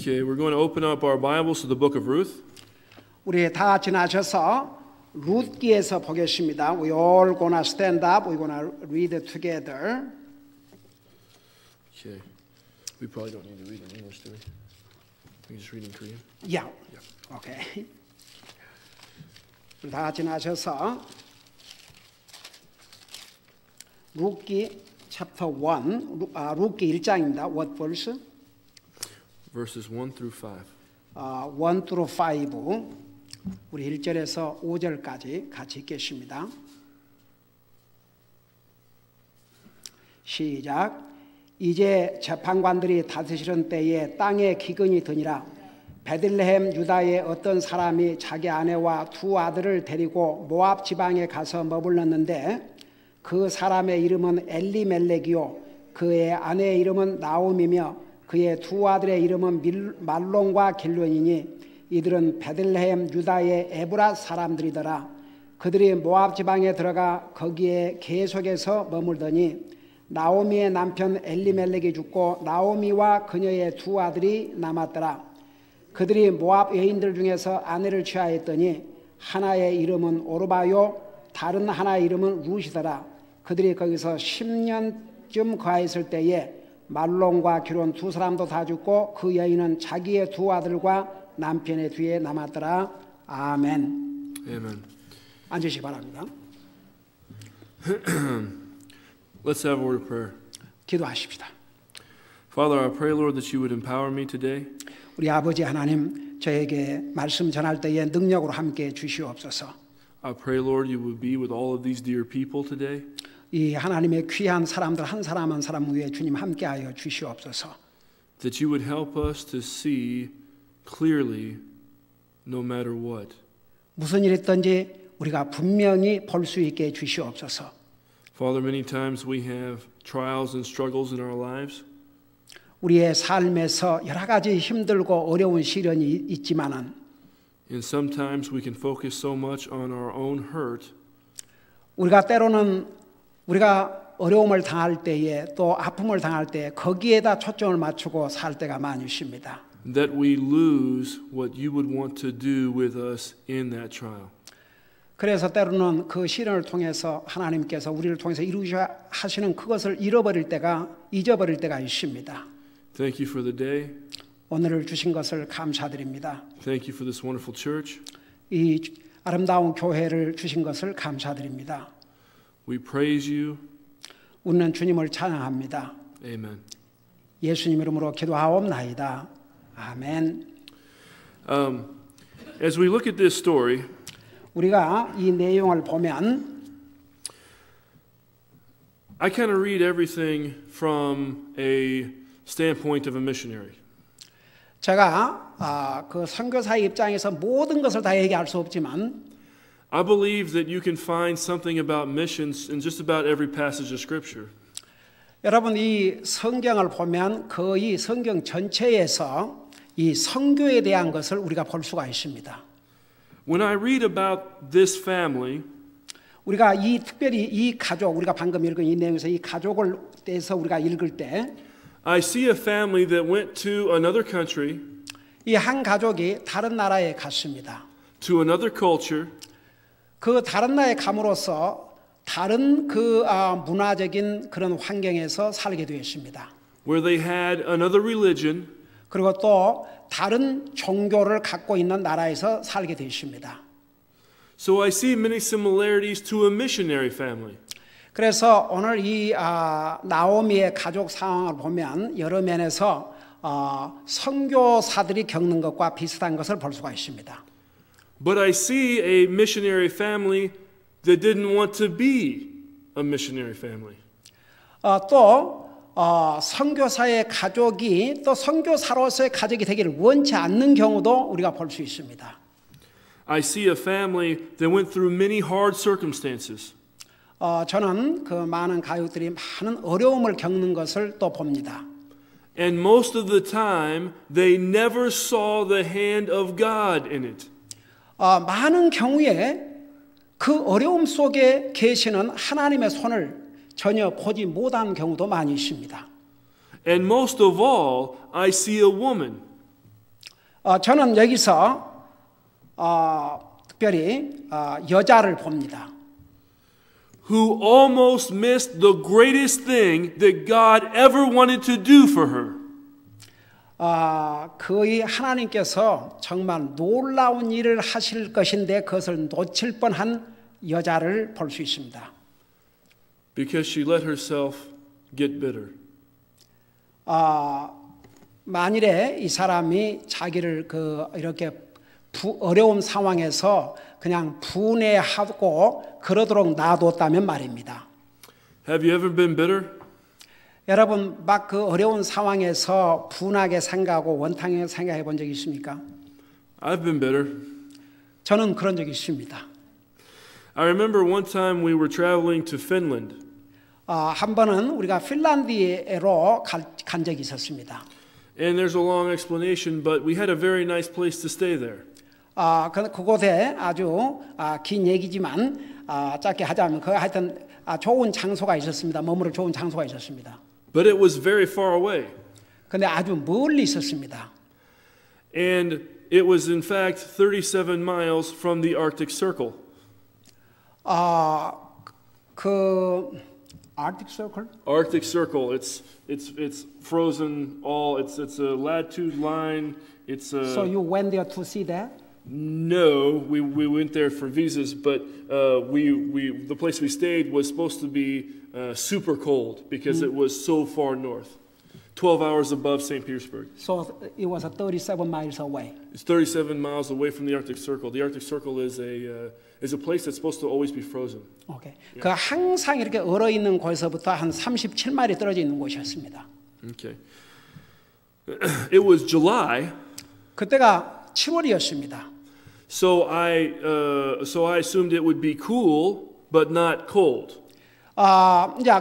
Okay, we're going to open up our Bibles to the book of Ruth. 우리 다 지나셔서 룻기에서 보겠습니다. We all gonna stand up. We're gonna read together. Okay. We probably don't need to read in English, do we? We can just read in Korean. Yeah. Okay. 다 지나셔서 룻기 chapter 1, 룻기 1장입니다. What verse? Verses 1 through 5. 1 through 5. 우리 1절에서 5절까지 같이 읽겠습니다. 시작. 이제 재판관들이 다스리던 때에 땅에 기근이 드니라. 베들레헴 유다의 어떤 사람이 자기 아내와 두 아들을 데리고 모압 지방에 가서 머물렀는데 그 사람의 이름은 엘리멜렉이요 그의 아내의 이름은 나옴이며 그의 두 아들의 이름은 말론과 길론이니 이들은 베들레헴 유다의 에브라 사람들이더라. 그들이 모압 지방에 들어가 거기에 계속해서 머물더니 나오미의 남편 엘리멜렉이 죽고 나오미와 그녀의 두 아들이 남았더라. 그들이 모압 여인들 중에서 아내를 취하였더니 하나의 이름은 오르바요 다른 하나의 이름은 룻이더라. 그들이 거기서 10년쯤 거하였을 때에 말론과 기론 두 사람도 다 죽고 그 여인은 자기의 두 아들과 남편의 뒤에 남았더라. 아멘. Amen. 앉으시기 바랍니다. Let's have a word of prayer. 기도하십시다. Father, I pray, Lord, that you would empower me today. 우리 아버지 하나님, 저에게 말씀 전할 때에 능력으로 함께 주시옵소서. I pray, Lord, you would be with all of these dear people today. 이 하나님의 귀한 사람들 한 사람 한 사람 위에 주님 함께하여 주시옵소서. That you would help us to see clearly no matter what. 무슨 일 있든지 우리가 분명히 볼 수 있게 주시옵소서. Father, many times we have trials and struggles in our lives. 우리의 삶에서 여러 가지 힘들고 어려운 시련이 있지만은 And sometimes we can focus so much on our own hurt. 우리가 때로는 우리가 어려움을 당할 때에 또 아픔을 당할 때 거기에다 초점을 맞추고 살 때가 많이 있습니다. That we lose what you would want to do with us in that trial. 그래서 때로는 그 시련을 통해서 하나님께서 우리를 통해서 이루셔야 하시는 그것을 잊어버릴 때가 있습니다. Thank you for the day. 오늘을 주신 것을 감사드립니다. Thank you for this wonderful church. 이 아름다운 교회를 주신 것을 감사드립니다. We praise you. 우리는 주님을 찬양합니다. Amen. 예수님 이름으로 기도하옵나이다. 아멘. As we look at this story, 우리가 이 내용을 보면 I kind of read everything from a standpoint of a missionary. 제가 그 선교사의 입장에서 모든 것을 다 얘기할 수 없지만 I believe that you can find something about missions in just about every passage of Scripture. 여러분 이 성경을 보면 거의 성경 전체에서 이 선교에 대한 것을 우리가 볼 수가 있습니다. When I read about this family, 우리가 특별히 이 가족, 우리가 방금 읽은 이 내용에서 이 가족을 떼서 우리가 읽을 때 I see a family that went to another country, 이 한 가족이 다른 나라에 갔습니다. to another culture, 그 다른 나라에 감으로써 다른 그 문화적인 그런 환경에서 살게 되었습니다. where they had another religion, 그리고 또 다른 종교를 갖고 있는 나라에서 살게 되었습니다. so I see many similarities to a missionary family. 그래서 오늘 이 나오미의 가족 상황을 보면 여러 면에서 선교사들이 겪는 것과 비슷한 것을 볼 수가 있습니다. But I see a missionary family that didn't want to be a missionary family. 또 선교사의 가족이 또 선교사로서의 가족이 되기를 원치 않는 경우도 우리가 볼 수 있습니다. I see a family that went through many hard circumstances. 저는 그 많은 가족들이 많은 어려움을 겪는 것을 또 봅니다. And most of the time, they never saw the hand of God in it. 많은 경우에 그 어려움 속에 계시는 하나님의 손을 전혀 보지 못한 경우도 많이 있습니다. And most of all, I see a woman 저는 여기서 특별히 여자를 봅니다. Who almost missed the greatest thing that God ever wanted to do for her. 거의 하나님께서 정말 놀라운 일을 하실 것인데 그것을 놓칠 뻔한 여자를 볼 수 있습니다. Because she let herself get bitter. 만일에 이 사람이 자기를 이렇게 어려운 상황에서 그냥 분해하고 그러도록 놔뒀다면 말입니다. Have you ever been bitter? 여러분 막 그 어려운 상황에서 분하게 생각하고 원탕하게 생각해 본 적이 있습니까? I've been bitter. 저는 그런 적이 있습니다. I remember one time we were traveling to Finland. 한 번은 우리가 핀란드로 간 적이 있었습니다. And there's a long explanation, but we had a very nice place to stay there. 그곳에 아주 긴 얘기지만 짧게 하자면 하여튼 좋은 장소가 있었습니다. 머무를 좋은 장소가 있었습니다. But it was very far away. 근데 아주 멀리 있었습니다. And it was in fact 37 miles from the Arctic Circle. Arctic Circle? Arctic Circle. It's frozen all. It's a latitude line. So you went there to see that? No, we went there for visas, but the place we stayed was supposed to be super cold because it was so far north, 12 hours above St. Petersburg. So it was 37 miles away. It's 37 miles away from the Arctic Circle. The Arctic Circle is a place that's supposed to always be frozen. Okay. 그 항상 이렇게 얼어 있는 곳에서부터 한 37마일이 떨어져 있는 곳이었습니다. Okay. It was July. 그때가 7월이었습니다. So I assumed it would be cool, but not cold. 이제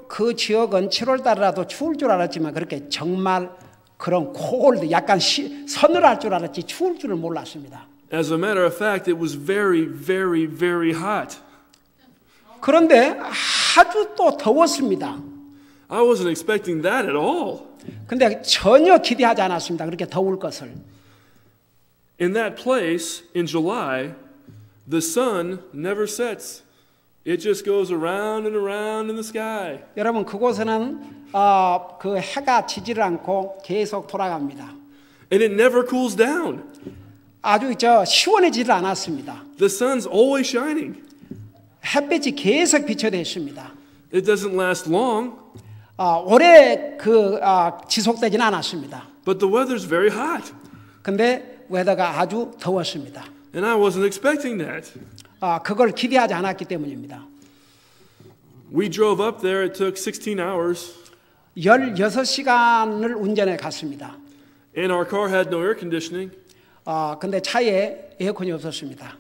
그 지역은 7월 달이라도 추울 줄 알았지만 그렇게 정말 그런 콜드, 약간 서늘할 줄 알았지 추울 줄은 몰랐습니다. As a matter of fact, it was very, very, very hot. 그런데 아주 또 더웠습니다. I wasn't expecting that at all. 근데 전혀 기대하지 않았습니다. 그렇게 더울 것을. In that place, in July, the sun never sets. It just goes around and around in the sky. 여러분 그곳에는 그 해가 지지를 않고 계속 돌아갑니다. And it never cools down. 아주 시원해지질 않았습니다. The sun's always shining. 햇빛이 계속 비춰져 있습니다. It doesn't last long. 오래 지속되지는 않았습니다. But the weather's very hot. 근데 웨더가 아주 더웠습니다. And I wasn't expecting that. 그걸 기대하지 않았기 때문입니다. We drove up there. It took 16 hours. 16시간을 운전해 갔습니다. And our car had no air conditioning. 근데 차에 에어컨이 없었습니다.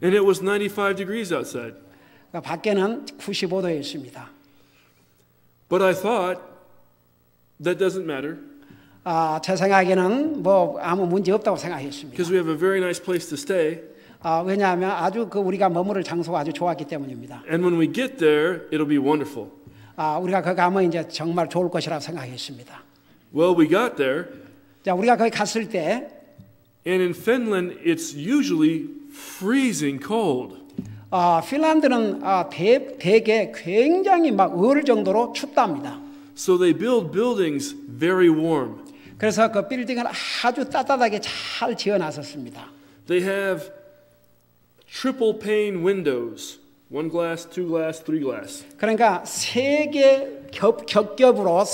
And it was 95 degrees outside. 밖에는 95도였습니다. But I thought, that doesn't matter. 제 생각에는 뭐 아무 문제 없다고 생각했습니다. Because we have a very nice place to stay. 왜냐하면 아주 우리가 머무를 장소가 아주 좋았기 때문입니다. And when we get there, it'll be wonderful. 우리가 거기 가면 이제 정말 좋을 것이라고 생각했습니다. Well, we got there. 자, 우리가 거기 갔을 때 And in Finland, it's usually freezing cold. 핀란드는 대개 굉장히 막 얼을 정도로 춥답니다. So they build buildings very warm. 그래서 그 빌딩을 아주 따뜻하게 잘 지어놨었습니다. They have triple pane windows. 1 glass, 2 glass, 3 glass. 그러니까 세 겹으로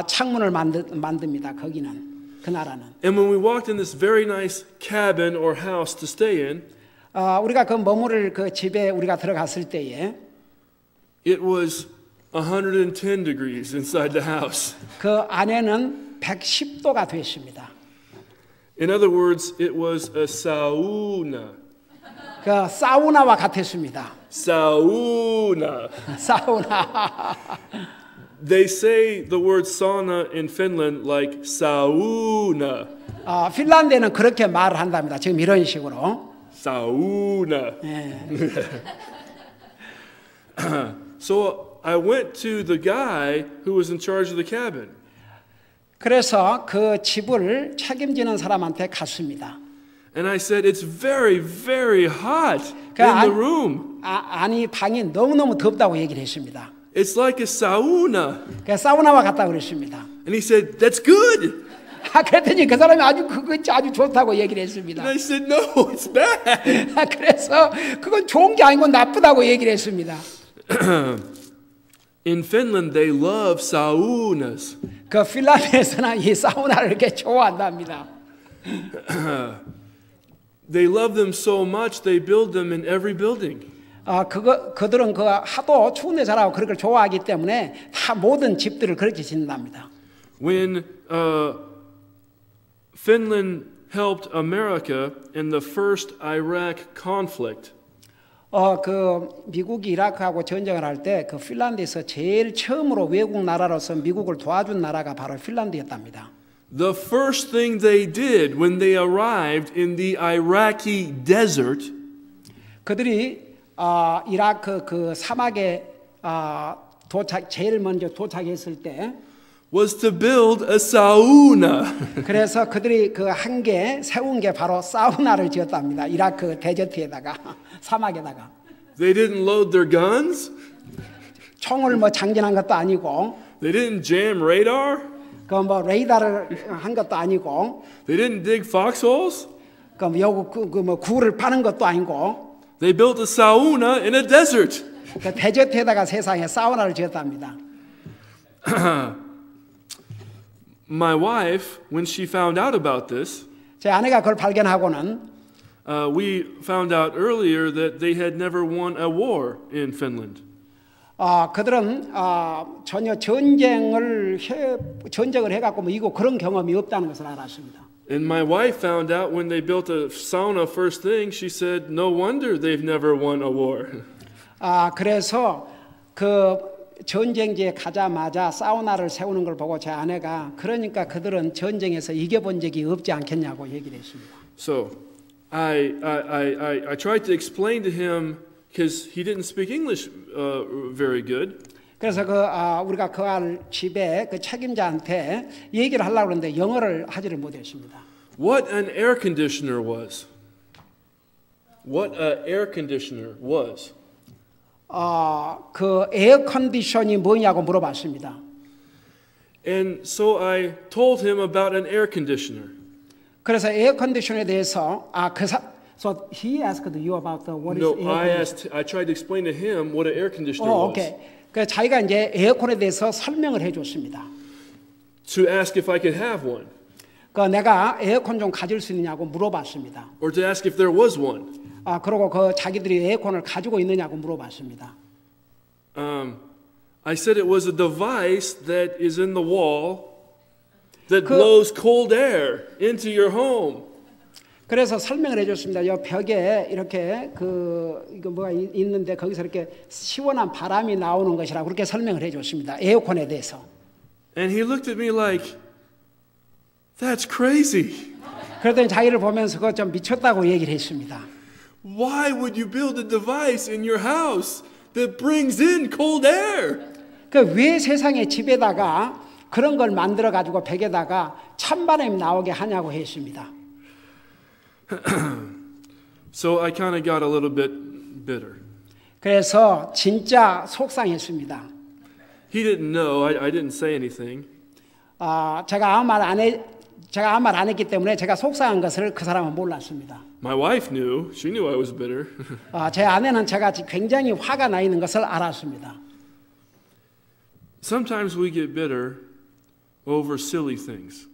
창문을 만듭니다. 거기는 그 나라는. And when we walked in this very nice cabin or house to stay in, 우리가 그 머무를 그 집에 우리가 들어갔을 때에 it was 110 degrees inside the house. 그 안에는 110도가 됐습니다. In other words, it was a sauna. 그 사우나와 같았습니다. Sauna. 사우나. They say the word sauna in Finland like sauna. 핀란드에는 그렇게 말을 한답니다. 지금 이런 식으로. Sauna. 예. So I went to the guy who was in charge of the cabin. 그래서 그 집을 책임지는 사람한테 갔습니다. And I said, it's very, very hot 그 in the room. 아니 방이 너무너무 덥다고 얘기를 했습니다. It's like a sauna. 그래서 사우나와 갔다 그랬습니다. And he said, that's good. 그랬더니 그 사람이 아주 좋다고 얘기를 했습니다. And I said, no, it's bad. 그래서 그건 좋은 게 아니고 나쁘다고 얘기를 했습니다. In Finland, they love saunas. 그 핀란드에서는 이 사우나를 이렇게 좋아한답니다. They love them so much, they build them in every building. 그들은 그 하도 추운 데 살아고 그걸 좋아하기 때문에 다 모든 집들을 그렇게 짓는답니다. When Finland helped America in the first Iraq conflict, 그 미국이 이라크하고 전쟁을 할 때 그 핀란드에서 제일 처음으로 외국 나라로서 미국을 도와준 나라가 바로 핀란드였답니다. the first thing they did when they arrived in the Iraqi desert 그들이 이라크 그 사막에 제일 먼저 도착했을 때 was to build a sauna. 그래서 그들이 그 한 개 세운 게 바로 사우나를 지었답니다. 이라크 데저트에다가 사막에다가. They didn't load their guns. 총을 뭐 장전한 것도 아니고 They didn't jam radar. 그 뭐 레이더를 한 것도 아니고 They didn't dig foxholes. 그 뭐 굴을 파는 것도 아니고 They built a sauna in a desert. 그 데저트에다가 세상에 사우나를 지었답니다. My wife, when she found out about this, 제 아내가 그걸 발견하고는 we found out earlier that they had never won a war in Finland. 그들은 전혀 전쟁을 해갖고 뭐 이거 그런 경험이 없다는 것을 알았습니다. And my wife found out when they built a sauna first thing, she said, no wonder they've never won a war. 그래서 그 전쟁지에 가자마자 사우나를 세우는 걸 보고 제 아내가 그러니까 그들은 전쟁에서 이겨본 적이 없지 않겠냐고 얘기를 했습니다. So I tried to explain to him because he didn't speak English very good. 그래서 우리가 그 집에 그 책임자한테 얘기를 하려고 했는데 영어를 하지를 못했습니다. What an air conditioner was. What an air conditioner was. 그 에어 컨디션이 뭐냐고 물어봤습니다. And so I told him about an air conditioner. 그래서 에어 컨디션에 대해서 so he asked you about what No, is air conditioner. I tried to explain to him what an air conditioner was. 오케이. 그 자기가 이제 에어컨에 대해서 설명을 해줬습니다. To ask if I could have one. 그 내가 에어컨 좀 가질 수 있느냐고 물어봤습니다. Or to ask if there was one. 그리고 그 자기들이 에어컨을 가지고 있느냐고 물어봤습니다. I said it was a device that is in the wall that blows cold air into your home. 그래서 설명을 해줬습니다. 이 벽에 이렇게 이거 뭐가 있는데 거기서 이렇게 시원한 바람이 나오는 것이라고 그렇게 설명을 해줬습니다. 에어컨에 대해서. And he looked at me like, that's crazy. 그러더니 자기를 보면서 그거 좀 미쳤다고 얘기를 했습니다. Why would you build a device in your house that brings in cold air? 왜 세상에 집에다가 그런 걸 만들어 가지고 벽에다가 찬바람이 나오게 하냐고 했습니다. So I kind of got a little bit bitter. 그래서 진짜 속상했습니다. He didn't know. I didn't say anything. 제가 아무 말 안 했기 때문에 제가 속상한 것을 그 사람은 몰랐습니다. My wife knew. She knew I was bitter. 제 아내는 제가 굉장히 화가 나 있는 것을 알았습니다. Sometimes we get bitter over silly things.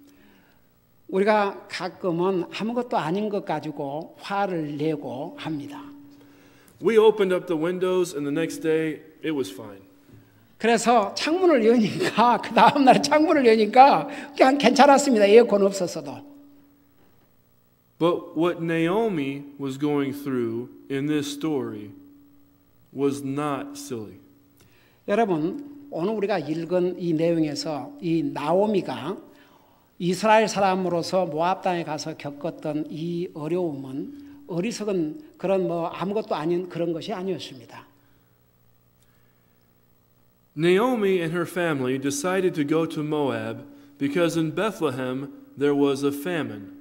우리가 가끔은 아무것도 아닌 것 가지고 화를 내고 합니다. We opened up the windows and the next day it was fine. 그래서 창문을 여니까 그 다음 날 창문을 여니까 그냥 괜찮았습니다. 에어컨 없었어도. But what Naomi was going through in this story was not silly. 여러분, 오늘 우리가 읽은 이 내용에서 이 나오미가 이스라엘 사람으로서 모압 땅에 가서 겪었던 이 어려움은 어리석은 그런 아무것도 아닌 그런 것이 아니었습니다. Naomi and her family decided to go to Moab because in Bethlehem there was a famine.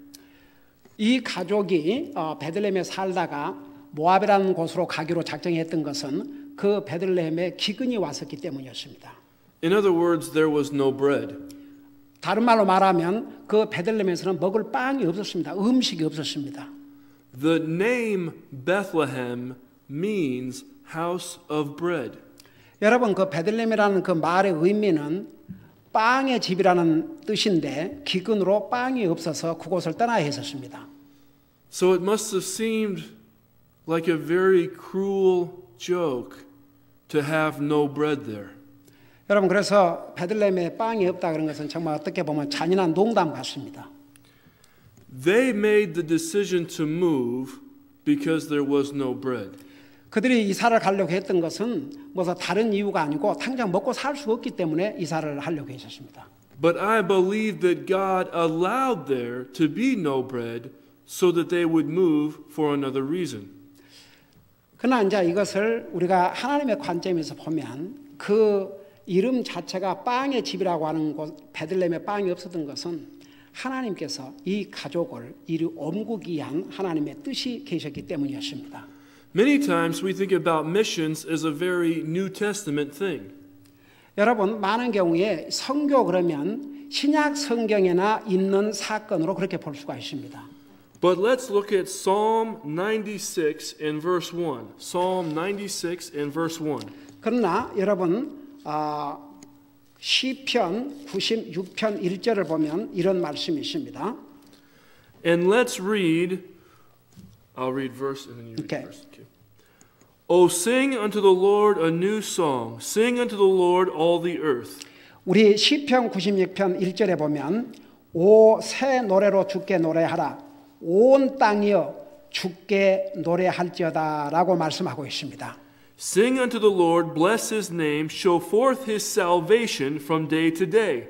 이 가족이 베들레헴에 살다가 모압이라는 곳으로 가기로 작정했던 것은 그 베들레헴에 기근이 왔었기 때문이었습니다. In other words, there was no bread. 다른 말로 말하면 그 베들레헴에서는 먹을 빵이 없었습니다. 음식이 없었습니다. The name Bethlehem means house of bread. 여러분 그 베들레헴이라는 그 말의 의미는 빵의 집이라는 뜻인데 기근으로 빵이 없어서 그곳을 떠나야 했었습니다. So it must have seemed like a very cruel joke to have no bread there. 여러분 그래서 베들레헴에 빵이 없다 그런 것은 정말 어떻게 보면 잔인한 농담 같습니다. They made the decision to move because there was no bread. 그들이 이사를 가려고 했던 것은 무슨 다른 이유가 아니고 당장 먹고 살 수 없기 때문에 이사를 하려고 했었습니다. But I believe that God allowed there to be no bread so that they would move for another reason. 그러나 이제 이것을 우리가 하나님의 관점에서 보면 그 이름 자체가 빵의 집이라고 하는 곳 베들레헴에 빵이 없었던 것은 하나님께서 이 가족을 이리 옮기기 위한 하나님의 뜻이 계셨기 때문이었습니다. Many times we think about missions as a very New Testament thing. 여러분 많은 경우에 선교 그러면 신약 성경에나 있는 사건으로 그렇게 볼 수가 있습니다. But let's look at Psalm 96 and verse 1. Psalm 96 and verse 1. 그러나 여러분 시편 96편 1절을 보면 이런 말씀이 있습니다. And let's read, I'll read verse and then you read Okay. verse. Okay. Oh, sing unto the Lord a new song. Sing unto the Lord all the earth. 우리 시편 96편 1절에 보면 오 새 노래로 주께 노래하라. 온 땅이여 주께 노래할지어다 라고 말씀하고 있습니다. Sing unto the Lord, bless his name, show forth his salvation from day to day.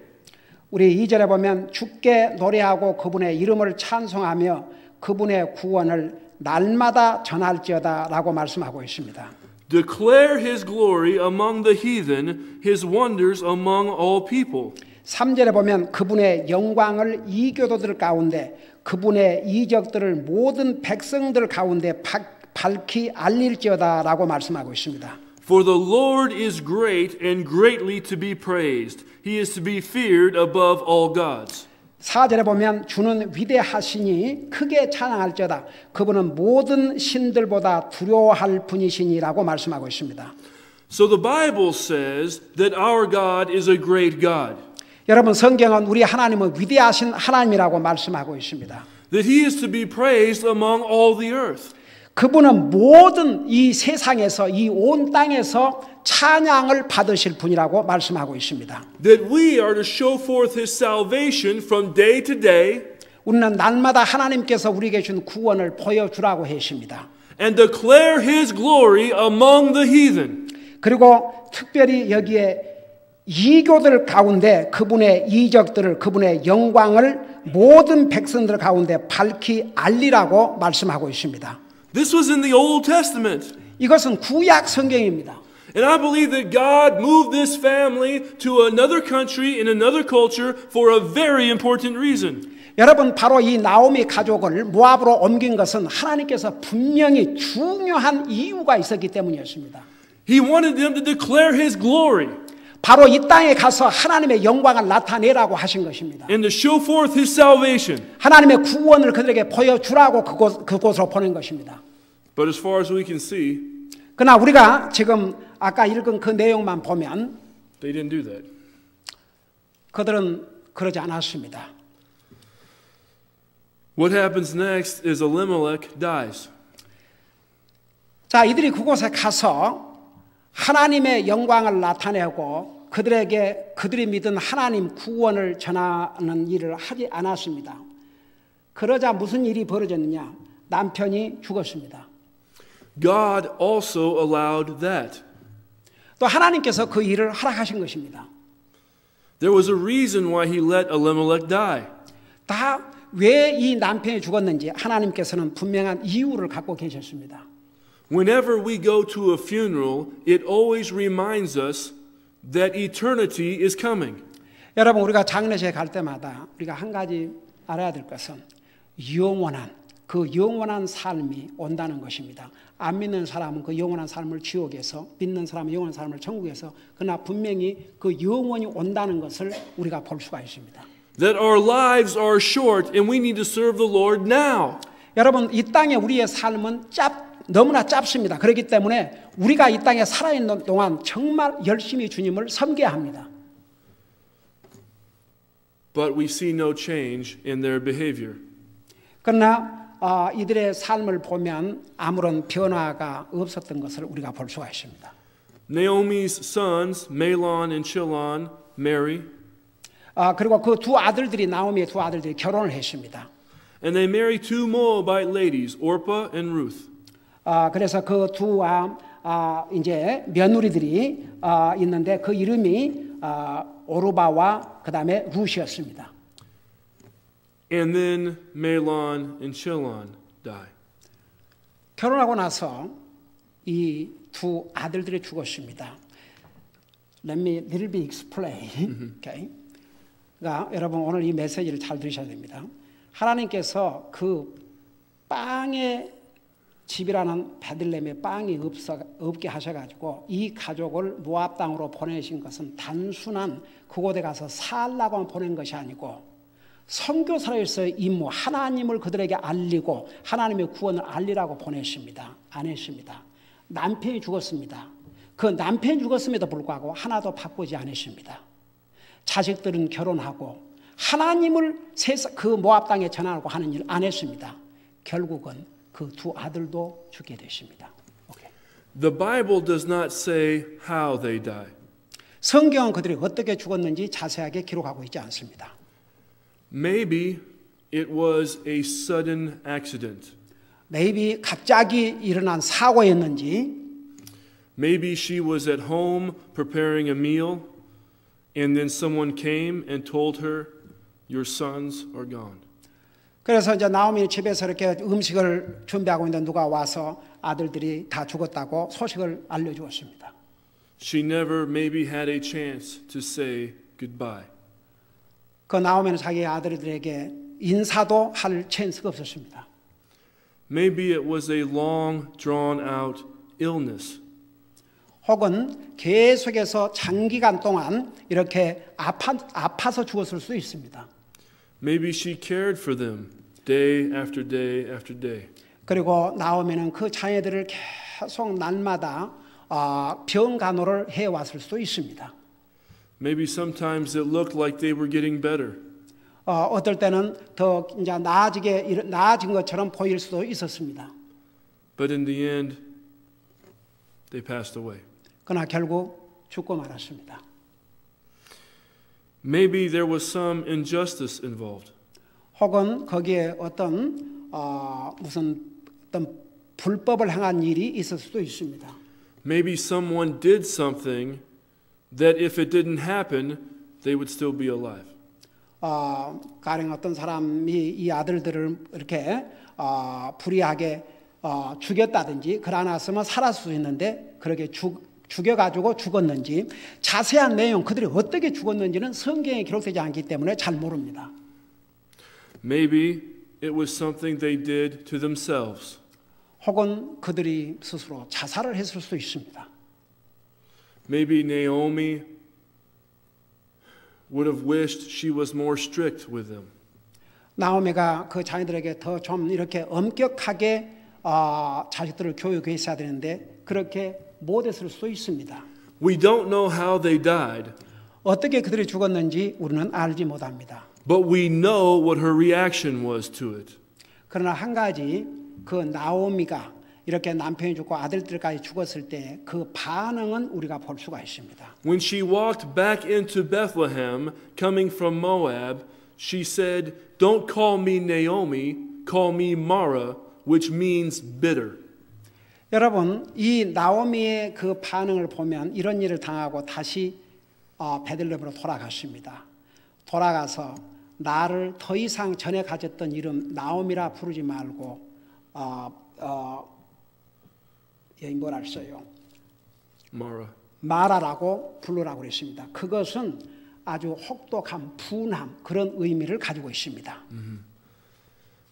우리 2절에 보면 주께 노래하고 그분의 이름을 찬송하며 그분의 구원을 날마다 전할지어다 라고 말씀하고 있습니다. Declare his glory among the heathen, his wonders among all people. 3절에 보면 그분의 영광을 이교도들 가운데 그분의 이적들을 모든 백성들 가운데 밝히 알릴지어다 라고 말씀하고 있습니다. For the Lord is great and greatly to be praised. He is to be feared above all gods. 4절에 보면 주는 위대하시니 크게 찬양할지어다. 그분은 모든 신들보다 두려워할 분이시니라고 말씀하고 있습니다. So the Bible says that our God is a great God. 여러분 성경은 우리 하나님은 위대하신 하나님이라고 말씀하고 있습니다. That he is to be praised among all the earth. 그분은 모든 이 세상에서 이 온 땅에서 찬양을 받으실 분이라고 말씀하고 있습니다. That we are to show forth his salvation from day to day. 우리는 날마다 하나님께서 우리에게 준 구원을 보여주라고 하십니다. And declare his glory among the heathen. 그리고 특별히 여기에 이교들 가운데 그분의 이적들을 그분의 영광을 모든 백성들 가운데 밝히 알리라고 말씀하고 있습니다. This was in the Old Testament. 이것은 구약 성경입니다. And I believe that God moved this family to another country in another culture for a very important reason. 여러분 바로 이 나오미 가족을 모압으로 옮긴 것은 하나님께서 분명히 중요한 이유가 있었기 때문이었습니다. He wanted them to declare his glory. 바로 이 땅에 가서 하나님의 영광을 나타내라고 하신 것입니다. And to show forth his salvation. 하나님의 구원을 그들에게 보여주라고 그곳으로 보낸 것입니다. But as far as we can see, 그러나 우리가 지금 아까 읽은 그 내용만 보면 they didn't do that. 그들은 그러지 않았습니다. What happens next is Elimelech dies. 자, 이들이 그곳에 가서 하나님의 영광을 나타내고 그들에게 그들이 믿은 하나님 구원을 전하는 일을 하지 않았습니다. 그러자 무슨 일이 벌어졌느냐? 남편이 죽었습니다. God also allowed that. 또 하나님께서 그 일을 허락하신 것입니다. There was a reason why he let Elimelech die. 다 왜 이 남편이 죽었는지 하나님께서는 분명한 이유를 갖고 계셨습니다. Whenever we go to a funeral, it always reminds us that eternity is coming. 여러분 우리가 장례식에 갈 때마다 우리가 한 가지 알아야 될 것은 그 영원한 삶이 온다는 것입니다. 안 믿는 사람은 그 영원한 삶을 지옥에서, 믿는 사람은 영원한 삶을 천국에서, 그러나 분명히 그 영원이 온다는 것을 우리가 볼 수가 있습니다. That our lives are short and we need to serve the Lord now. 여러분 이 땅에 우리의 삶은 너무나 짧습니다. 그렇기 때문에 우리가 이 땅에 살아있는 동안 정말 열심히 주님을 섬겨야 합니다. But we see no change in their behavior. 그러나 이들의 삶을 보면 아무런 변화가 없었던 것을 우리가 볼 수가 있습니다. Naomi's sons, Mahlon and Chilion, marry. 그리고 그 두 아들들이 나오미의 두 아들들이 결혼을 했습니다. And they marry two Moabite ladies, Orpah and Ruth. 그래서 그 두 이제 며느리들이 있는데 그 이름이 오르바와 그다음에 룻이었습니다. And then Mahlon and Chilion die. 결혼하고 나서 이 두 아들들이 죽었습니다. Let me little bit explain. Okay. 그러니까 여러분 오늘 이 메시지를 잘 들으셔야 됩니다. 하나님께서 그 빵의 집이라는 베들레헴에 빵이 없게 하셔가지고 이 가족을 모압 땅으로 보내신 것은 단순한 그곳에 가서 살라고 보낸 것이 아니고 선교사로서의 임무, 하나님을 그들에게 알리고 하나님의 구원을 알리라고 보내십니다. 안 했습니다. 남편이 죽었습니다. 그 남편이 죽었음에도 불구하고 하나도 바꾸지 않으십니다. 자식들은 결혼하고 하나님을 그 모압 땅에 전하고 하는 일 안 했습니다. 결국은 그 두 아들도 죽게 되십니다. Okay. The Bible does not say how they die. 성경은 그들이 어떻게 죽었는지 자세하게 기록하고 있지 않습니다. Maybe it was a sudden accident. Maybe 갑자기 일어난 사고였는지, Maybe she was at home preparing a meal and then someone came and told her, your sons are gone. 그래서 이제 나오미 집에서 이렇게 음식을 준비하고 있는데 누가 와서 아들들이 다 죽었다고 소식을 알려주었습니다. She never maybe had a chance to say goodbye. 그 나오미는 자기 아들들에게 인사도 할 찬스가 없었습니다. Maybe it was a long drawn out illness. 혹은 계속해서 장기간 동안 이렇게 아파서 죽었을 수 있습니다. Maybe she cared for them day after day after day. 그리고 나오미는 그 자녀들을 계속 날마다 병 간호를 해왔을 수도 있습니다. Maybe sometimes it looked like they were getting better. 어떨 때는 더 이제 나아진 것처럼 보일 수도 있었습니다. But in the end, they passed away. 그러나 결국 죽고 말았습니다. Maybe there was some injustice involved. 혹은 거기에 어떤 불법을 행한 일이 있을 수도 있습니다. Maybe someone did something that if it didn't happen, they would still be alive. 가령 어떤 사람이 이 아들들을 이렇게 불의하게 죽였다든지 그러나서면 살았을 수 있는데 그렇게 죽여가지고 죽었는지 자세한 내용 그들이 어떻게 죽었는지는 성경에 기록되지 않기 때문에 잘 모릅니다. Maybe it was something they did to themselves. 혹은 그들이 스스로 자살을 했을 수도 있습니다. Maybe Naomi would have wished she was more strict with them. 나오미가 그 자녀들에게 더 좀 이렇게 엄격하게 자식들을 교육했어야 되는데 그렇게 못했을 수도 있습니다. We don't know how they died, 어떻게 그들이 죽었는지 우리는 알지 못합니다. but we know what her reaction was to it. 그러나 한 가지 그 나오미가 이렇게 남편이 죽고 아들들까지 죽었을 때 그 반응은 우리가 볼 수가 있습니다. When she walked back into Bethlehem, coming from Moab, she said, "Don't call me Naomi, call me Mara," which means bitter. 여러분, 이 나오미의 그 반응을 보면 이런 일을 당하고 다시 베들레헴으로 돌아갔습니다. 돌아가서 나를 더 이상 전에 가졌던 이름 나오미라 부르지 말고 여기 뭐라 했어요? Mara. 마라라고 부르라고 그랬습니다. 그것은 아주 혹독한 분함 그런 의미를 가지고 있습니다.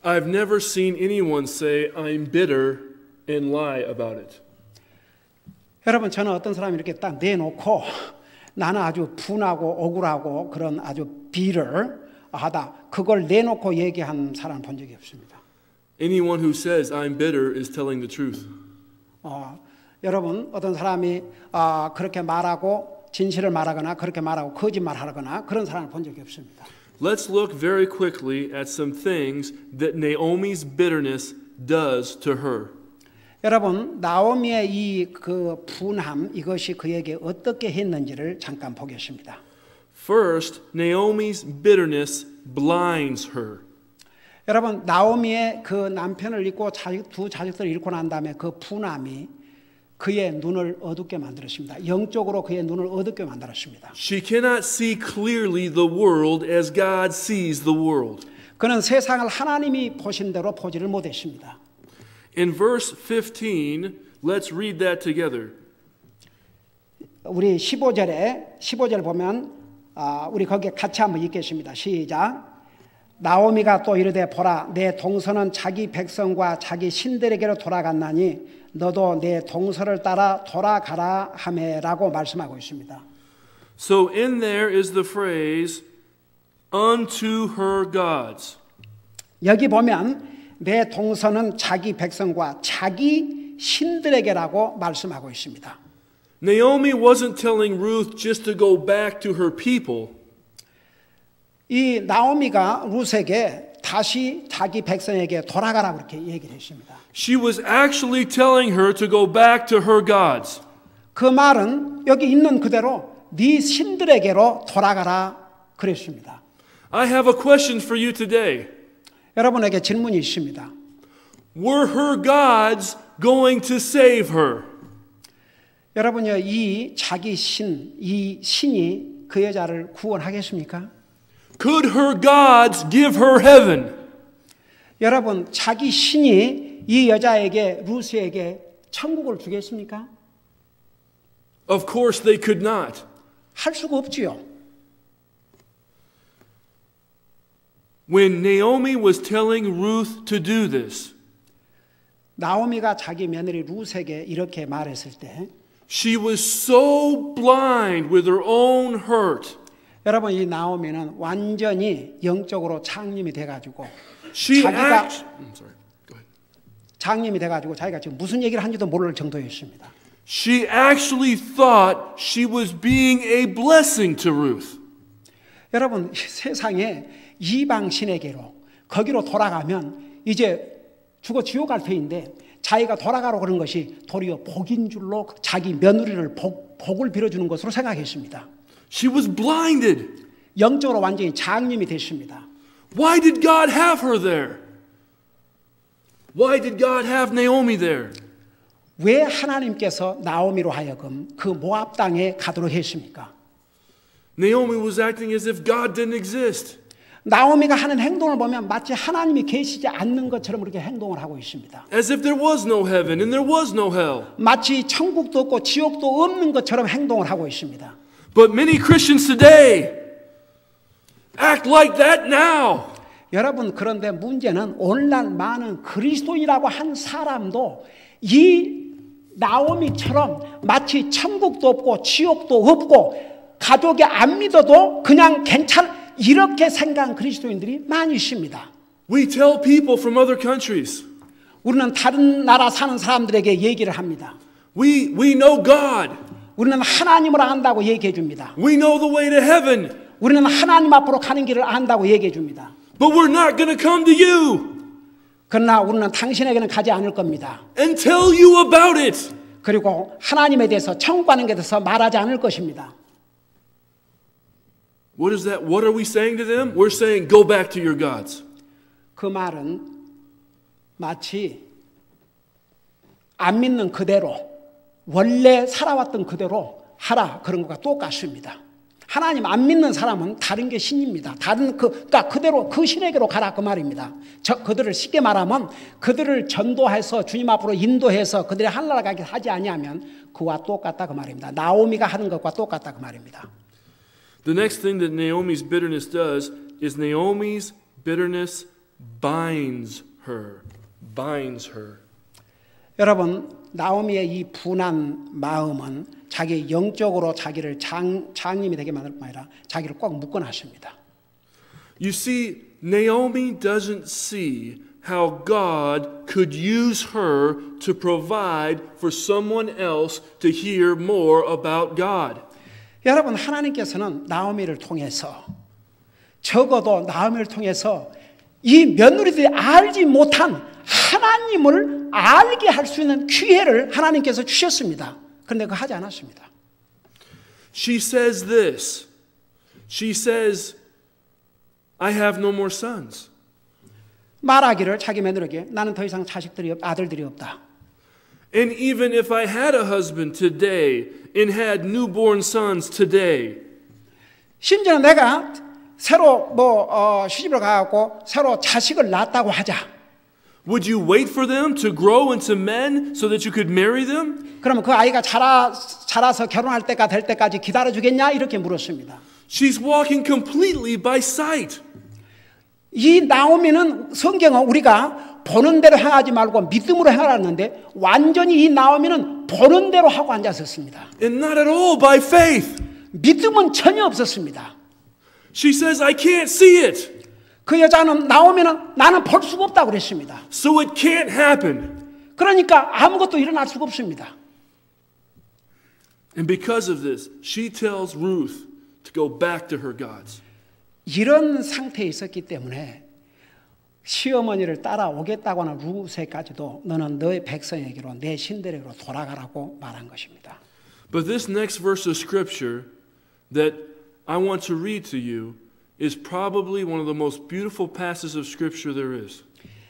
I've never seen anyone say, I'm bitter and lie about it. 여러분 저는 어떤 사람이 이렇게 딱 내놓고 나는 아주 분하고 억울하고 그런 아주 비를하다 그걸 내놓고 얘기한 사람 본 적이 없습니다. Anyone who says, I'm bitter is telling the truth. 여러분 어떤 사람이 그렇게 말하고 진실을 말하거나 그렇게 말하고 거짓말하거나 그런 사람을 본 적이 없습니다. Let's look very quickly at some things that Naomi's bitterness does to her. 여러분 나오미의 이 그 분함 이것이 그에게 어떻게 했는지를 잠깐 보겠습니다. First, Naomi's bitterness blinds her. 여러분 나오미의 그 남편을 잃고 두 자식들을 잃고 난 다음에 그 분함이 그의 눈을 어둡게 만들었습니다. 영적으로 그의 눈을 어둡게 만들었습니다. She cannot see clearly the world as God sees the world. 그는 세상을 하나님이 보신 대로 보지를 못했습니다. In verse 15, let's read that together. 우리 15절 보면 우리 거기에 같이 한번 읽겠습니다. 시작. 나오미가 또 이르되 보라 내 동서는 자기 백성과 자기 신들에게로 돌아갔나니 너도 내 동서를 따라 돌아가라 하매라고 말씀하고 있습니다. So in there is the phrase unto her gods. 여기 보면 내 동서는 자기 백성과 자기 신들에게라고 말씀하고 있습니다. Naomi wasn't telling Ruth just to go back to her people. 이 나오미가 룻에게 다시 자기 백성에게 돌아가라고 그렇게 얘기를 했습니다. She was actually telling her to go back to her gods. 그 말은 여기 있는 그대로 네 신들에게로 돌아가라 그랬습니다. I have a question for you today. 여러분에게 질문이 있습니다. Were her gods going to save her? 여러분요, 이 자기 이 신이 그 여자를 구원하겠습니까? Could her gods give her heaven? 여러분, 자기 신이 이 여자에게 루스에게 천국을 주겠습니까? Of course they could not. 할 수가 없지요. When Naomi was telling Ruth to do this, 나오미가 자기 며느리 루스에게 이렇게 말했을 때 she was so blind with her own hurt. 여러분, 이 나오미는 완전히 영적으로 장님이 돼가지고 장님이 돼가지고 자기가 지금 무슨 얘기를 한지도 모를 정도였습니다. She actually thought she was being a blessing to Ruth. 여러분, 세상에 이방 신에게로 거기로 돌아가면 이제 죽어 지옥 갈 터인데 자기가 돌아가라고 그런 것이 도리어 복인 줄로 자기 며느리를 복을 빌어주는 것으로 생각했습니다. She was blinded. 영적으로 완전히 장님이 됐습니다. Why did God have her there? Why did God have Naomi there? 왜 하나님께서 나오미로 하여금 그 모압 땅에 가도록 했습니까? Naomi was acting as if God didn't exist. 나오미가 하는 행동을 보면 마치 하나님이 계시지 않는 것처럼 그렇게 행동을 하고 있습니다. As if there was no heaven and there was no hell. 마치 천국도 없고 지옥도 없는 것처럼 행동을 하고 있습니다. But many Christians today act like that now. 여러분, 그런데 문제는 오늘날 많은 그리스도인이라고 한 사람도 이 나오미처럼 마치 천국도 없고 지옥도 없고 가족이 안 믿어도 그냥 이렇게 생각한 그리스도인들이 많이 있습니다. We tell people from other countries. 우리는 다른 나라 사는 사람들에게 얘기를 합니다. We know God. 우리는 하나님을 안다고 얘기해 줍니다. We know the way to heaven. 우리는 하나님 앞으로 가는 길을 안다고 얘기해 줍니다. But we're not going to come to you. 그러나 우리는 당신에게는 가지 않을 겁니다. And tell you about it. 그리고 하나님에 대해서 천국 가는 것에 대해서 말하지 않을 것입니다. What is that? What are we saying to them? We're saying, go back to your gods. 그 말은 마치 안 믿는 그대로 원래 살아왔던 그대로 하라 그런 것과 똑같습니다. 하나님 안 믿는 사람은 다른 게 신입니다. 그러니까 그대로 그 신에게로 가라 그 말입니다. 그들을 쉽게 말하면 그들을 전도해서 주님 앞으로 인도해서 그들이 하늘나라 가게 하지 아니하면 그와 똑같다 그 말입니다. 나오미가 하는 것과 똑같다 그 말입니다. The next thing that Naomi's bitterness does is Naomi's bitterness binds her. Binds her. 여러분, 나오미의 이 분한 마음은 자기 영적으로 자기를 장님이 되게 만들 뿐 아니라 자기를 꽉 묶어놨습니다. You see, Naomi doesn't see how God could use her to provide for someone else to hear more about God. 여러분, 하나님께서는 나오미를 통해서 적어도 나오미를 통해서 이 며느리들이 알지 못한 하나님을 알게 할 수 있는 기회를 하나님께서 주셨습니다. 그런데 그거 하지 않았습니다. She says this. She says, I have no more sons. 말하기를 자기 며느리에게 나는 더 이상 아들들이 없다. And even if I had a husband today and had newborn sons today, 심지어 내가 새로 시집을 가고 새로 자식을 낳았다고 하자. would you wait for them to grow into men so that you could marry them? 그러면 그 아이가 자라서 결혼할 때가 될 때까지 기다려주겠냐? 이렇게 물었습니다. She's walking completely by sight. 이 나오미는 성경은 우리가 보는 대로 행하지 말고 믿음으로 행하라는데 완전히 이 나오미는 보는 대로 하고 앉았었습니다. And not at all by faith. 믿음은 전혀 없었습니다. She says, I can't see it. 그 여자는 나오미는 나는 볼 수가 없다고 그랬습니다. So it can't happen. 그러니까 아무것도 일어날 수가 없습니다. And because of this, she tells Ruth to go back to her gods. 이런 상태에 있었기 때문에 시어머니를 따라오겠다고 하는 루세까지도 너는 너의 백성에게로 내 신들에게로 돌아가라고 말한 것입니다. But this next verse of scripture that I want to read to you is probably one of the most beautiful passages of scripture there is.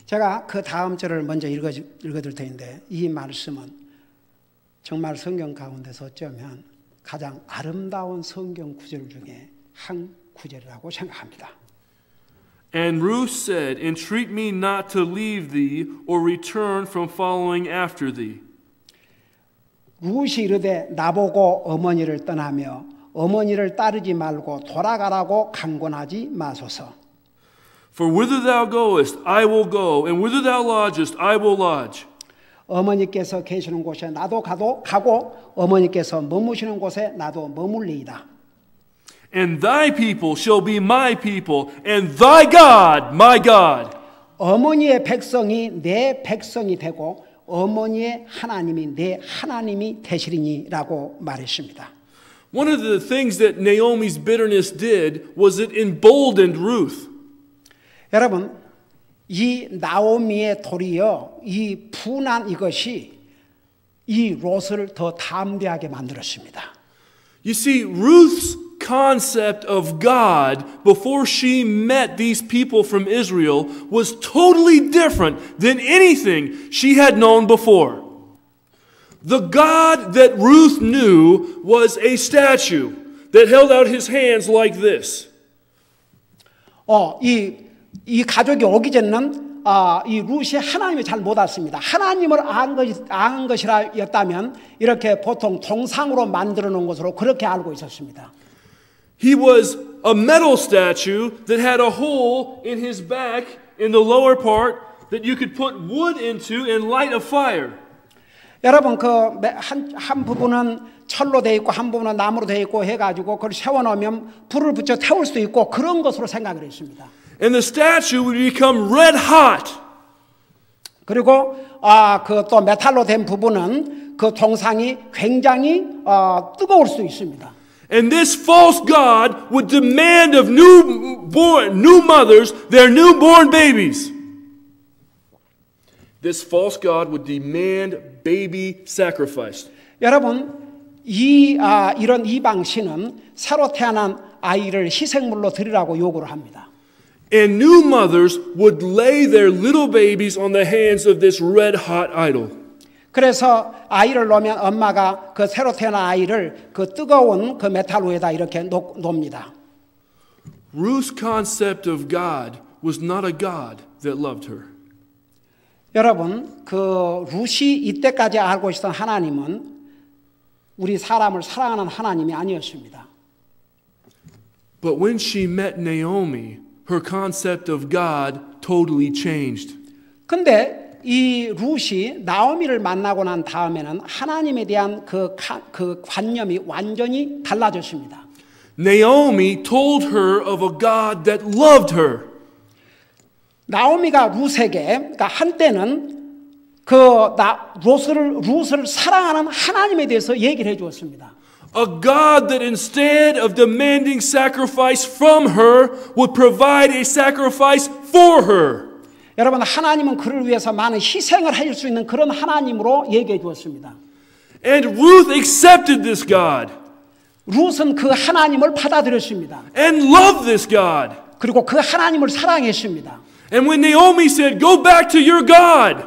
제가 그 다음 절을 먼저 읽어드릴 텐데 이 말씀은 정말 성경 가운데서 어쩌면 가장 아름다운 성경 구절 중에 한 구절이라고 생각합니다. And Ruth said, entreat me not to leave thee or return from following after thee. 룻이 이르되 나보고 어머니를 떠나며 어머니를 따르지 말고 돌아가라고 강권하지 마소서. For whither thou goest, I will go, and whither thou lodgest, I will lodge. 어머니께서 계시는 곳에 나도 가고 어머니께서 머무시는 곳에 나도 머물리이다. And thy people shall be my people, and thy God my God. 어머니의 백성이 내 백성이 되고 어머니의 하나님이 내 하나님이 되시리니라고 말했습니다. One of the things that Naomi's bitterness did was it emboldened Ruth. 여러분, 이 나오미의 도리어 이 분한 이것이 이 롯을 더 담대하게 만들었습니다. You see, Ruth's concept of God before she met these people from Israel was totally different than anything she had known before. The God that Ruth knew was a statue that held out his hands like this. 이 가족이 오기 전에는 이 룻이 하나님을 잘 못 알았습니다. 하나님을 아는 것이라였다면 이렇게 보통 동상으로 만들어 놓은 것으로 그렇게 알고 있었습니다. He was a metal statue that had a hole in his back in the lower part that you could put wood into and light a fire. 여러분 한 부분은 철로 돼 있고 한 부분은 나무로 돼 있고 해가지고 그걸 세워놓으면 불을 붙여 태울 수 있고 그런 것으로 생각을 했습니다. And the statue would become red hot. 그리고 그 또 메탈로 된 부분은 그 동상이 굉장히 뜨거울 수 있습니다. And this false god would demand of new mothers their newborn babies. This false god would demand baby sacrifice. 여러분, 이런 이방신은 새로 태어난 아이를 희생물로 드리라고 요구를 합니다. And new mothers would lay their little babies on the hands of this red-hot idol. 그래서 아이를 놓으면 엄마가 그 새로 태어난 아이를 그 뜨거운 그 메탈 위에다 이렇게 놓습니다. Ruth's concept of God was not a God that loved her. 여러분, 그 룻이 이때까지 알고 있었던 하나님은 우리 사람을 사랑하는 하나님이 아니었습니다. But when she met Naomi, her concept of God totally changed. 근데 이 룻이 나오미를 만나고 난 다음에는 하나님에 대한 그 관념이 완전히 달라졌습니다. Naomi told her of a God that loved her. 나오미가 룻에게 그러니까 한때는 룻을 사랑하는 하나님에 대해서 얘기를 해주었습니다. A God that instead of demanding sacrifice from her would provide a sacrifice for her. 여러분 하나님은 그를 위해서 많은 희생을 할 수 있는 그런 하나님으로 얘기해 주었습니다. And Ruth accepted this God. 룻은 그 하나님을 받아들였습니다. And loved this God. 그리고 그 하나님을 사랑했습니다. And when Naomi said, "Go back to your God,"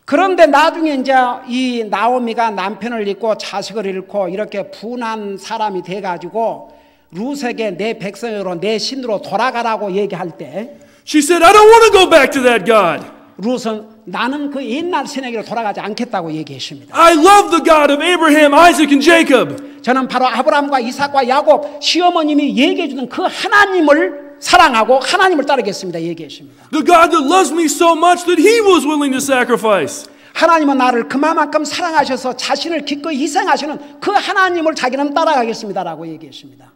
그런데 나중에 이제 이 나오미가 남편을 잃고 자식을 잃고 이렇게 분한 사람이 돼가지고 룻에게 내 백성으로 내 신으로 돌아가라고 얘기할 때 she said, "I don't want to go back to that God. 룻은 나는 그 옛날 신에게로 돌아가지 않겠다고 얘기했습니다. I love the God of Abraham, Isaac, and Jacob." 저는 바로 아브라함과 이삭과 야곱 시어머님이 얘기해 주는 그 하나님을 사랑하고 하나님을 따르겠습니다. 얘기했습니다. The God that loves me so much that He was willing to sacrifice. 하나님은 나를 그만큼 사랑하셔서 자신을 기꺼이 희생하시는 그 하나님을 자기는 따라가겠습니다라고 얘기했습니다.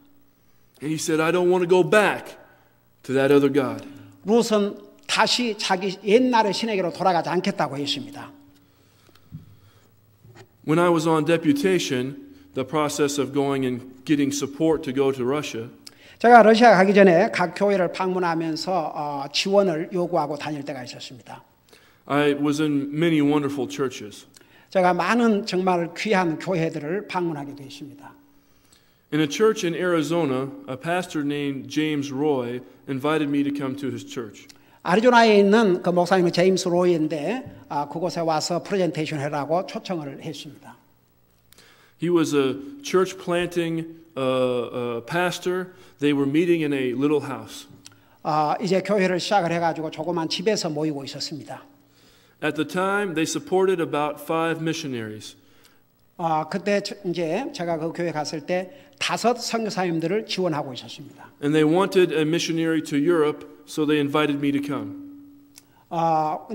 And he said, "I don't want to go back to that other God." 룻은 다시 자기 옛날의 신에게로 돌아가지 않겠다고 했습니다. When I was on deputation, the process of going and getting support to go to Russia, 제가 러시아 가기 전에 각 교회를 방문하면서 지원을 요구하고 다닐 때가 있었습니다. I was in many wonderful churches. 제가 많은 정말 귀한 교회들을 방문하게 되었습니다. In a church in Arizona, a pastor named James Roy invited me to come to his church. 아리조나에 있는 그 목사님은 제임스 로이인데 그곳에 와서 프레젠테이션 해라고 초청을 했습니다. He was a church planting pastor. They were meeting in a little house. 이제 교회를 시작을 해가지고 조그만 집에서 모이고 있었습니다. At the time, they supported about 5 missionaries. 그때 이제 제가 그 교회 갔을 때 5 선교사님들을 지원하고 있었습니다. And they wanted a missionary to Europe, so they invited me to come.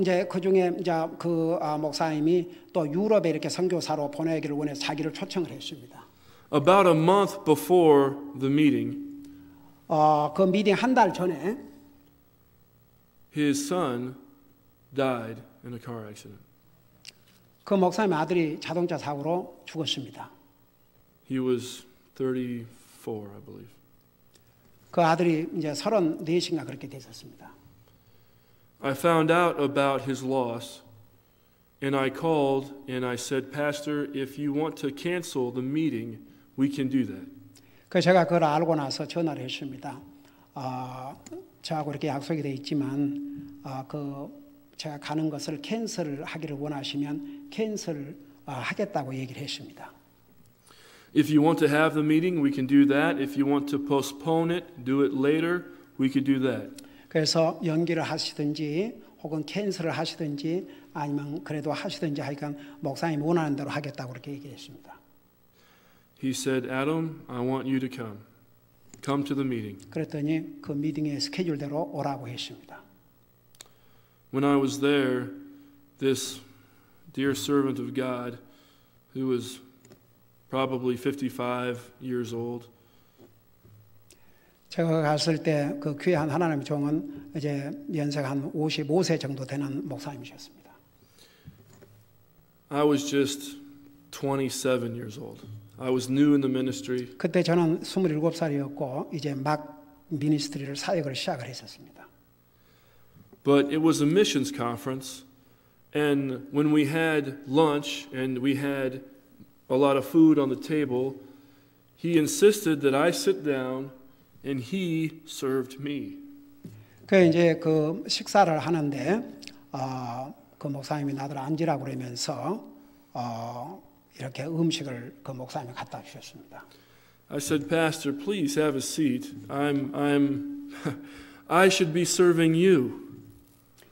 이제 그 중에 이제 그 목사님이 또 유럽에 이렇게 선교사로 보내기를 원해서 자기를 초청을 했습니다. About a month before the meeting, 그 미팅 한 달 전에 his son died in a car accident. 그 목사님의 아들이 자동차 사고로 죽었습니다. He was 34, I believe. 그 아들이 이제 34인가 그렇게 됐었습니다. I found out about his loss, and I called and I said, "Pastor, if you want to cancel the meeting, we can do that." 그래서 제가 그걸 알고 나서 전화를 했습니다. 저하고 이렇게 약속이 돼 있지만 제가 가는 것을 캔슬을 하기를 원하시면 캔슬을 하겠다고 얘기를 했습니다. If you want to have the meeting, we can do that. If you want to postpone it, do it later, we could do that. 그래서 연기를 하시든지 혹은 캔슬을 하시든지 아니면 그래도 하시든지 하니까 목사님이 원하는 대로 하겠다고 그렇게 얘기했습니다. He said, "Adam, I want you to come. Come to the meeting." 그랬더니 그 미팅의 스케줄대로 오라고 했습니다. When I was there, this dear servant of God, who was probably 55 years old, 제가 갔을 때 그 귀한 하나님의 종은 이제 연세가 한 55세 정도 되는 목사님이셨습니다. I was just 27 years old. I was new in the ministry. 그때 저는 27살이었고 이제 막 미니스트리를 사역을 시작을 했었습니다. But it was a missions conference, and when we had lunch and we had a lot of food on the table, he insisted that I sit down and he served me. 그 이제 그 식사를 하는데 그 목사님이 나들 앉으라고 그러면서 이렇게 음식을 그 목사님이 갖다 주셨습니다. I said, "Pastor, please have a seat. I should be serving you."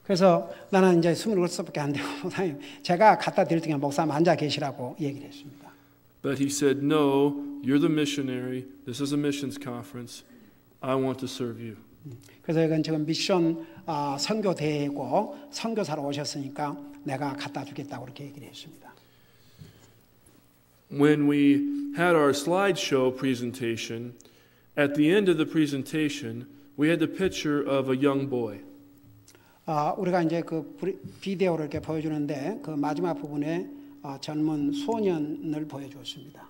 그래서 나는 이제 27살밖에 안 되고 목사님 제가 갖다 드릴 테니까 목사님 앉아 계시라고 얘기를 했습니다. But he said, "No, you're the missionary. This is a missions conference. I want to serve you. 그래서 이건 지금 미션 선교 대회고 선교사로 오셨으니까 내가 갖다 주겠다고 그렇게 얘기를 했습니다. When we had our slideshow presentation, at the end of the presentation, we had the picture of a young boy. 우리가 이제 그 비디오를 이렇게 보여주는데 그 마지막 부분에 젊은 소년을 보여주었습니다.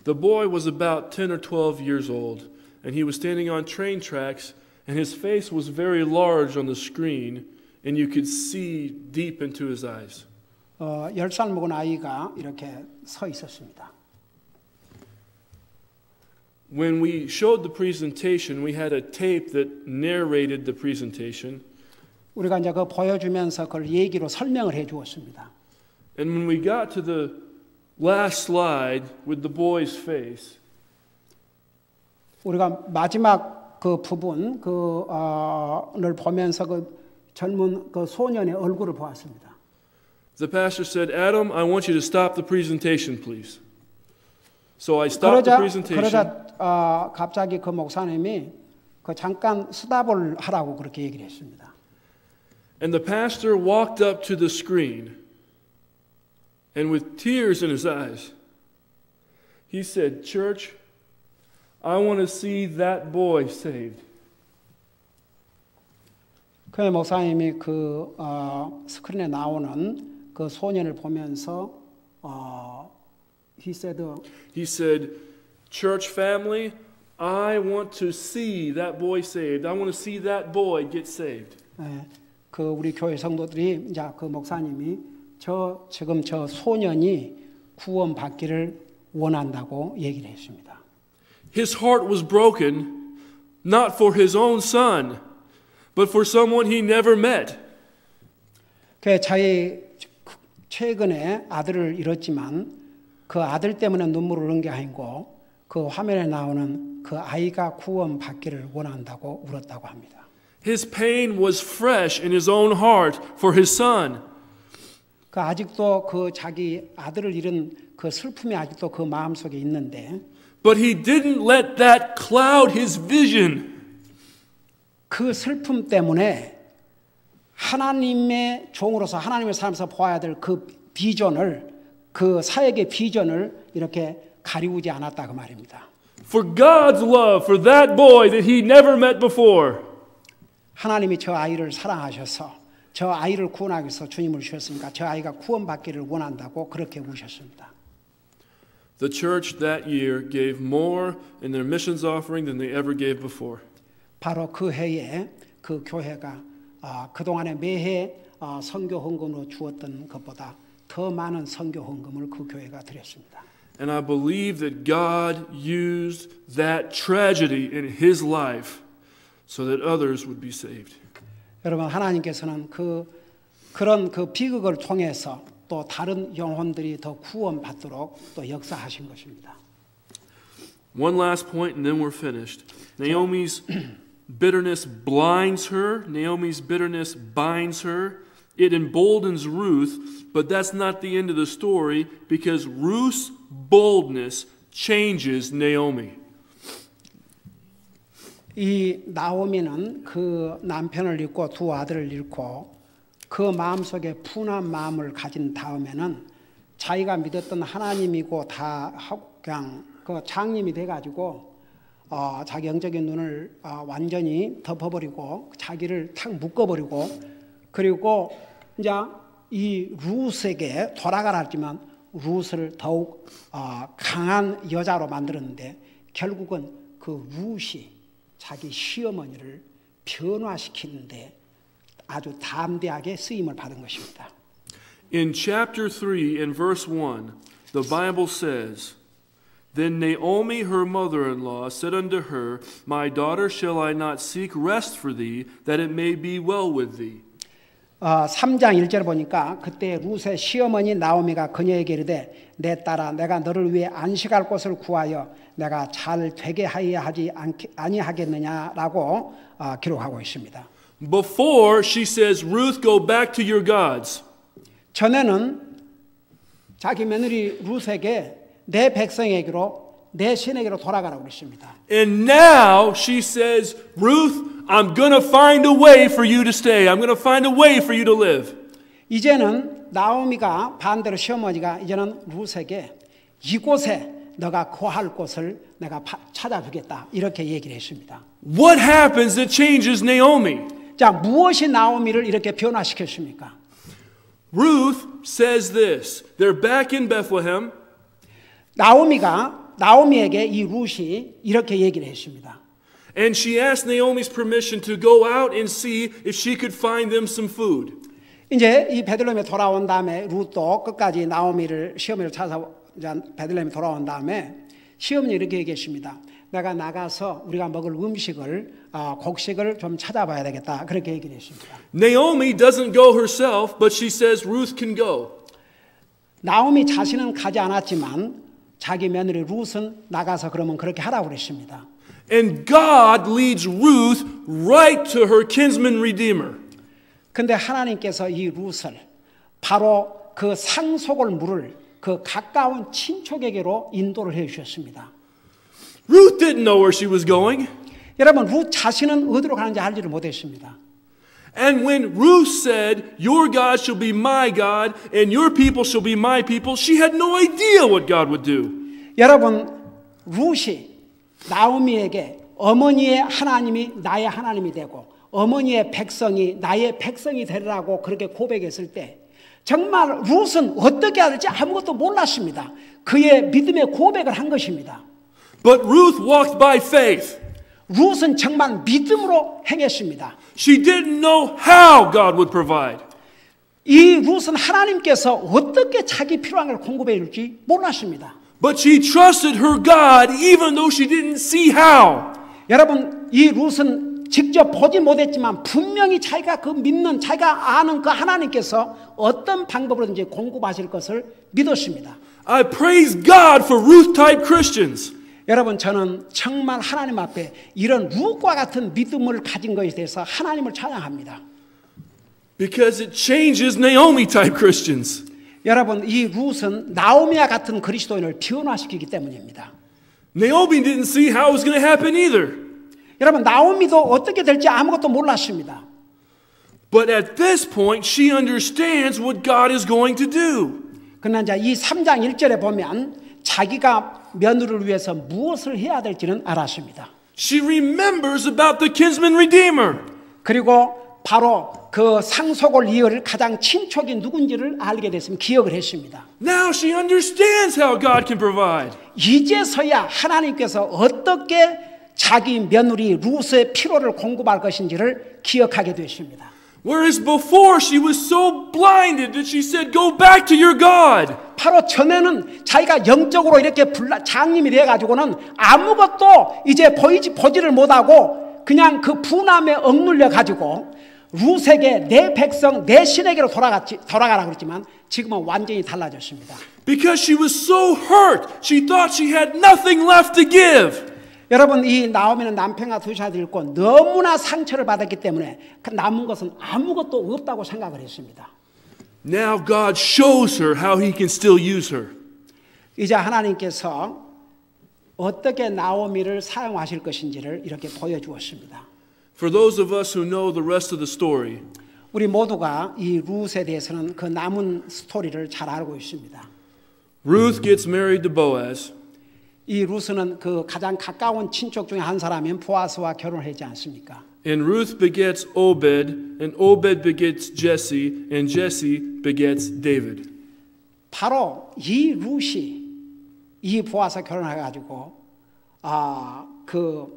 The boy was about 10 or 12 years old, and he was standing on train tracks, and his face was very large on the screen, and you could see deep into his eyes. 10살 먹은 아이가 이렇게 서 있었습니다. When we showed the presentation, we had a tape that narrated the presentation. 우리가 이제 그 보여주면서 그걸 얘기로 설명을 해 주었습니다. And when we got to the last slide with the boy's face, 우리가 마지막 그 부분 를 보면서 그 젊은 그 소년의 얼굴을 보았습니다. the pastor said, Adam, I want you to stop the presentation, please. So I stopped the presentation. 그러자 갑자기 그 목사님이 그 잠깐 스탑을 하라고 그렇게 얘기를 했습니다. And the pastor walked up to the screen, and with tears in his eyes, he said, Church, I want to see that boy saved. 그 목사님이 그 스크린에 나오는 그 소년을 보면서 he said, Church family, I want to see that boy saved. I want to see that boy get saved. 그 우리 교회 성도들이 이제 그 목사님이 지금 저 소년이 구원받기를 원한다고 얘기를 했습니다. His heart was broken, not for his own son, but for someone he never met. 그 자기 최근에 아들을 잃었지만 그 아들 때문에 눈물을 흘린 게 아니고 그 화면에 나오는 그 아이가 구원받기를 원한다고 울었다고 합니다. His pain was fresh in his own heart for his son. 그 아직도 그 자기 아들을 잃은 그 슬픔이 아직도 그 마음속에 있는데 But he didn't let that cloud his vision. 그 슬픔 때문에 하나님의 종으로서 하나님의 삶에서 보아야 될 그 비전을 그 사역의 비전을 이렇게 가리우지 않았다 그 말입니다. For God's love for that boy that he never met before. 하나님이 저 아이를 사랑하셔서 저 아이를 구원하기 위해서 주님을 주셨으니까 저 아이가 구원받기를 원한다고 그렇게 우셨습니다. The church that year gave more in their missions offering than they ever gave before. 바로 그 해에 그 교회가 그동안에 매해 선교 헌금으로 주었던 것보다 더 많은 선교 헌금을 그 교회가 드렸습니다. And I believe that God used that tragedy in his life so that others would be saved. 여러분 하나님께서는 그런 그 비극을 통해서 또 다른 영혼들이 더 구원받도록 또 역사하신 것입니다. One last point and then we're finished. Naomi's bitterness blinds her. Naomi's bitterness binds her. It emboldens Ruth, but that's not the end of the story because Ruth's boldness changes Naomi. 이 나오미는 그 남편을 잃고 두 아들을 잃고 그 마음속에 분한 마음을 가진 다음에는 자기가 믿었던 하나님이고 다 그냥 그 장님이 돼가지고 자기 영적인 눈을 완전히 덮어버리고 자기를 탁 묶어버리고 그리고 이제 이 룻에게 돌아가라 했지만 룻을 더욱 강한 여자로 만들었는데 결국은 그 룻이 자기 시어머니를 변화시키는데 아주 담대하게 쓰임을 받은 것입니다. In chapter 3 and verse 1, the Bible says, Then Naomi her mother-in-law said unto her, My daughter, shall I not seek rest for thee, that it may be well with thee? 3장 1절 보니까 그때 룻의 시어머니 나오미가 그녀에게 이르되 내 딸아 내가 너를 위해 안식할 곳을 구하여 내가 잘 되게 하지 아니하겠느냐라고 기록하고 있습니다. Before she says, Ruth, go back to your gods. 전에는 자기 며느리 룻에게 내 백성에게로 내 시내게로 돌아가라고 그랬습니다. And now she says, Ruth, I'm going to find a way for you to stay. I'm going to find a way for you to live. 이제는 나오미가 반대로 시어머니가 이제는 룻에게 이곳에 너가 거할 곳을 내가 찾아주겠다 이렇게 얘기를 했습니다. What happens that changes Naomi? 자, 무엇이 나오미를 이렇게 변화시켰습니까? Ruth says this. They're back in Bethlehem. 나오미에게 이 룻이 이렇게 얘기를 했습니다. And she asked Naomi's permission to go out and see if she could find them some food. 이제 이 베들레헴에 돌아온 다음에 룻도 끝까지 시어머니를 찾아 베들레헴에 돌아온 다음에 시어머니 이렇게 얘기했습니다. 내가 나가서 우리가 먹을 음식을 곡식을 좀 찾아봐야 되겠다 그렇게 얘기를 했습니다. Naomi doesn't go herself, but she says Ruth can go. 나오미 자신은 가지 않았지만 자기 며느리 룻은 나가서 그러면 그렇게 하라고 그랬습니다. And God leads Ruth right to her kinsman redeemer. 근데 하나님께서 이 룻을 바로 그 상속을 물을 그 가까운 친척에게로 인도를 해 주셨습니다. Ruth didn't know where she was going. 여러분, 룻 자신은 어디로 가는지 알지를 못했습니다. And when Ruth said, your God shall be my God and your people shall be my people, she had no idea what God would do. 여러분, 룻이 나오미에게 어머니의 하나님이 나의 하나님이 되고 어머니의 백성이 나의 백성이 되리라고 그렇게 고백했을 때 정말 룻은 어떻게 해야 될지 아무것도 몰랐습니다. 그의 믿음의 고백을 한 것입니다. But Ruth walked by faith. 룻은 정말 믿음으로 행했습니다. She didn't know how God would provide. 이 룻은 하나님께서 어떻게 자기 필요한 걸 공급해 줄지 몰랐습니다. But she trusted her God even though she didn't see how. 여러분, 이 룻은 직접 보지 못했지만 분명히 자기가 자기가 아는 그 하나님께서 어떤 방법으로든지 공급하실 것을 믿었습니다. I praise God for Ruth type Christians. 여러분, 저는 정말 하나님 앞에 이런 룻과 같은 믿음을 가진 것에 대해서 하나님을 찬양합니다. Because it changes Naomi type Christians. 여러분, 이 룻은 나오미와 같은 그리스도인을 변화시키기 때문입니다. Naomi didn't see how it was going to happen either. 여러분, 나오미도 어떻게 될지 아무것도 몰랐습니다. But at this point, she understands what God is going to do. 그러나 이제 이 3장 1절에 보면 자기가 며느리를 위해서 무엇을 해야 될지는 알았습니다. She remembers about the kinsman redeemer. 그리고 바로 그 상속을 이을 가장 친척이 누군지를 알게 됐으면 기억을 했습니다. Now she understands how God can provide. 이제서야 하나님께서 어떻게 자기 며느리 룻의 필요를 공급할 것인지를 기억하게 됐습니다. Whereas before she was so blinded that she said, go back to your God. 바로 전에는 자기가 영적으로 이렇게 장님이 돼가지고는 아무것도 이제 보지를 못하고 그냥 그 분함에 억눌려 가지고 룻에게 내 백성 내 신에게로 돌아가라 그랬지만 지금은 완전히 달라졌습니다. Because she was so hurt, she thought she had nothing left to give. 여러분, 이 나오미는 남편과 두 아들을 잃고 너무나 상처를 받았기 때문에 남은 것은 아무것도 없다고 생각을 했습니다. Now God shows her how He can still use her. 이제 하나님께서 어떻게 나오미를 사용하실 것인지를 이렇게 보여주었습니다. For those of us who know the rest of the story, 우리 모두가 이 룻에 대해서는 그 남은 스토리를 잘 알고 있습니다. Ruth gets married to Boaz. 이 룻은 그 가장 가까운 친척 중에 한 사람인 보아스와 결혼을 하지 않습니까? And Ruth begets Obed, and Obed begets Jesse, and Jesse begets David. 바로 이 룻이 이 보아스와 결혼해가지고 그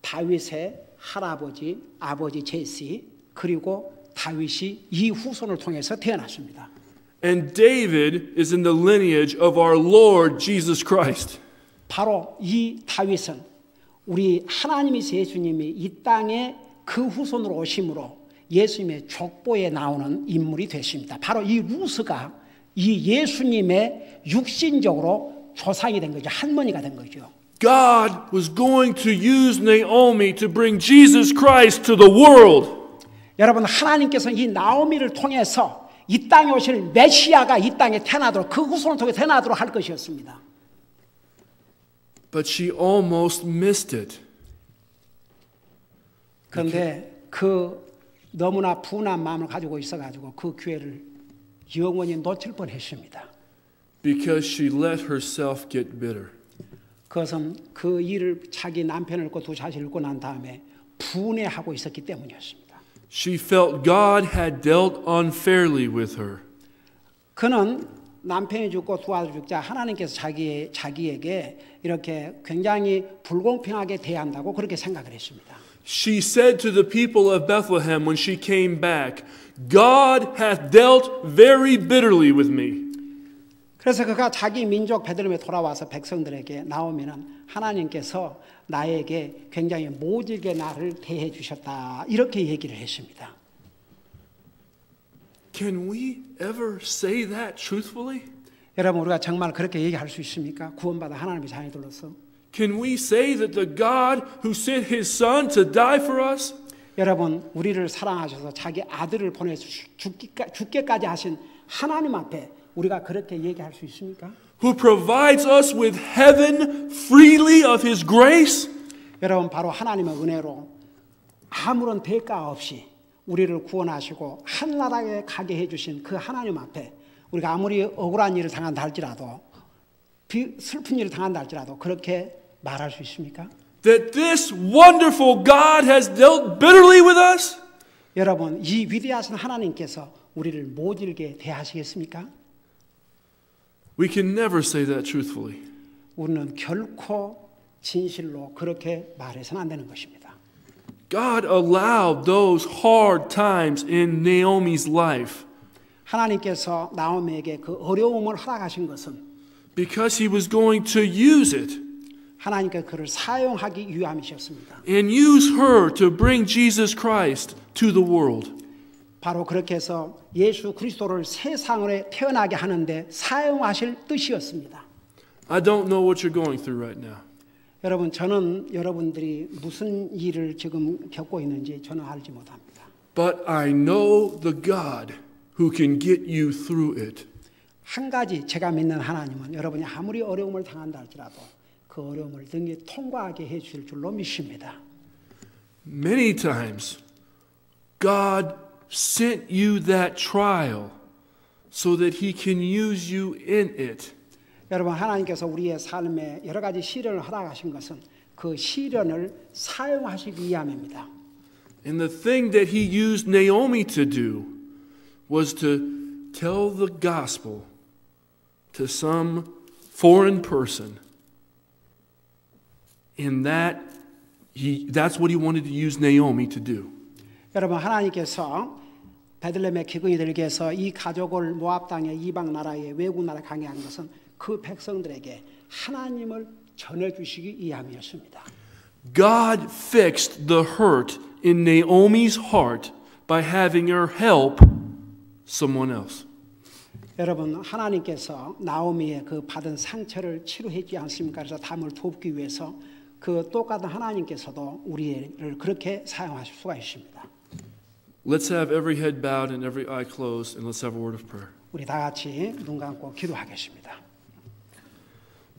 다윗의 할아버지, 아버지 제시 그리고 다윗이 이 후손을 통해서 태어났습니다. And David is in the lineage of our Lord Jesus Christ. 바로 이 다윗은 우리 하나님이신 예수님이 이 땅에 그 후손으로 오심으로 예수님의 족보에 나오는 인물이 됐습니다. 바로 이 루스가 이 예수님의 육신적으로 조상이 된 거죠. 할머니가 된 거죠. God was going to use Naomi to bring Jesus Christ to the world. 여러분, 하나님께서 이 나오미를 통해서 이 땅에 오실 메시아가 이 땅에 태어나도록 그 후손을 통해 태어나도록 할 것이었습니다. But she almost missed it. 그런데 그 너무나 분한 마음을 가지고 있어가지고 그 기회를 영원히 놓칠 뻔했습니다. Because she let herself get bitter. 그것은 그 일을 자기 남편을 잃고 두 자식을 잃고 난 다음에 분해하고 있었기 때문이었습니다. She felt God had dealt unfairly with her. 그는 남편이 죽고 두 아들 죽자 하나님께서 자기에게 이렇게 굉장히 불공평하게 대한다고 그렇게 생각을 했습니다. She said to the people of Bethlehem when she came back, God hath dealt very bitterly with me. 그래서 그가 자기 민족 베들레헴에 돌아와서 백성들에게 나오면은 하나님께서 나에게 굉장히 모질게 나를 대해 주셨다 이렇게 얘기를 했습니다. Can we ever say that truthfully? 여러분 우리가 정말 그렇게 얘기할 수 있습니까? 구원받아 하나님의 자녀들로서. Can we say that the God who sent his son to die for us, 여러분 우리를 사랑하셔서 자기 아들을 보내서 죽게까지 하신 하나님 앞에 우리가 그렇게 얘기할 수 있습니까? who provides us with heaven freely of his grace, 여러분 바로 하나님의 은혜로 아무런 대가 없이 우리를 구원하시고 하늘나라에 가게 해주신 그 하나님 앞에 우리가 아무리 억울한 일을 당한다 할지라도 슬픈 일을 당한다 할지라도 그렇게 말할 수 있습니까? that this wonderful God has dealt bitterly with us? 여러분 이 위대하신 하나님께서 우리를 모질게 대하시겠습니까? We can never say that truthfully. 우리는 결코 진실로 그렇게 말해서는 안 되는 것입니다. God allowed those hard times in Naomi's life 하나님께서 나오미에게 그 어려움을 허락하신 것은 because he was going to use it 하나님께서 그를 사용하기 위함이셨습니다. and use her to bring Jesus Christ to the world. 바로 그렇게 해서 예수 그리스도를 세상에 태어나게 하는데 사용하실 뜻이었습니다. I don't know what you're going through right now. 여러분 저는 여러분들이 무슨 일을 지금 겪고 있는지 저는 알지 못합니다. But I know the God who can get you through it. 한 가지 제가 믿는 하나님은 여러분이 아무리 어려움을 당한다 할지라도 그 어려움을 등에 통과하게 해 주실 줄로 믿습니다. Many times God sent you that trial so that he can use you in it. 여러분 하나님께서 우리의 삶에 여러 가지 시련을 허락하신 것은 그 시련을 사용하시기 위함입니다. And the thing that he used Naomi to do was to tell the gospel to some foreign person. And that's what he wanted to use Naomi to do. 여러분 하나님께서 베들레헴의 기근이 들게 해서 이 가족을 모압 땅의 이방 나라의 외국 나라에 가게 한 것은 그 백성들에게 하나님을 전해 주시기 위함이었습니다. God fixed the hurt in Naomi's heart by having her help someone else. 여러분 하나님께서 나오미의 그 받은 상처를 치료했지 않습니까? 그래서 담을 돕기 위해서 그 똑같은 하나님께서도 우리를 그렇게 사용하실 수가 있습니다. Let's have every head bowed and every eye closed and let's have a word of prayer. 우리 다 같이 눈 감고 기도하겠습니다.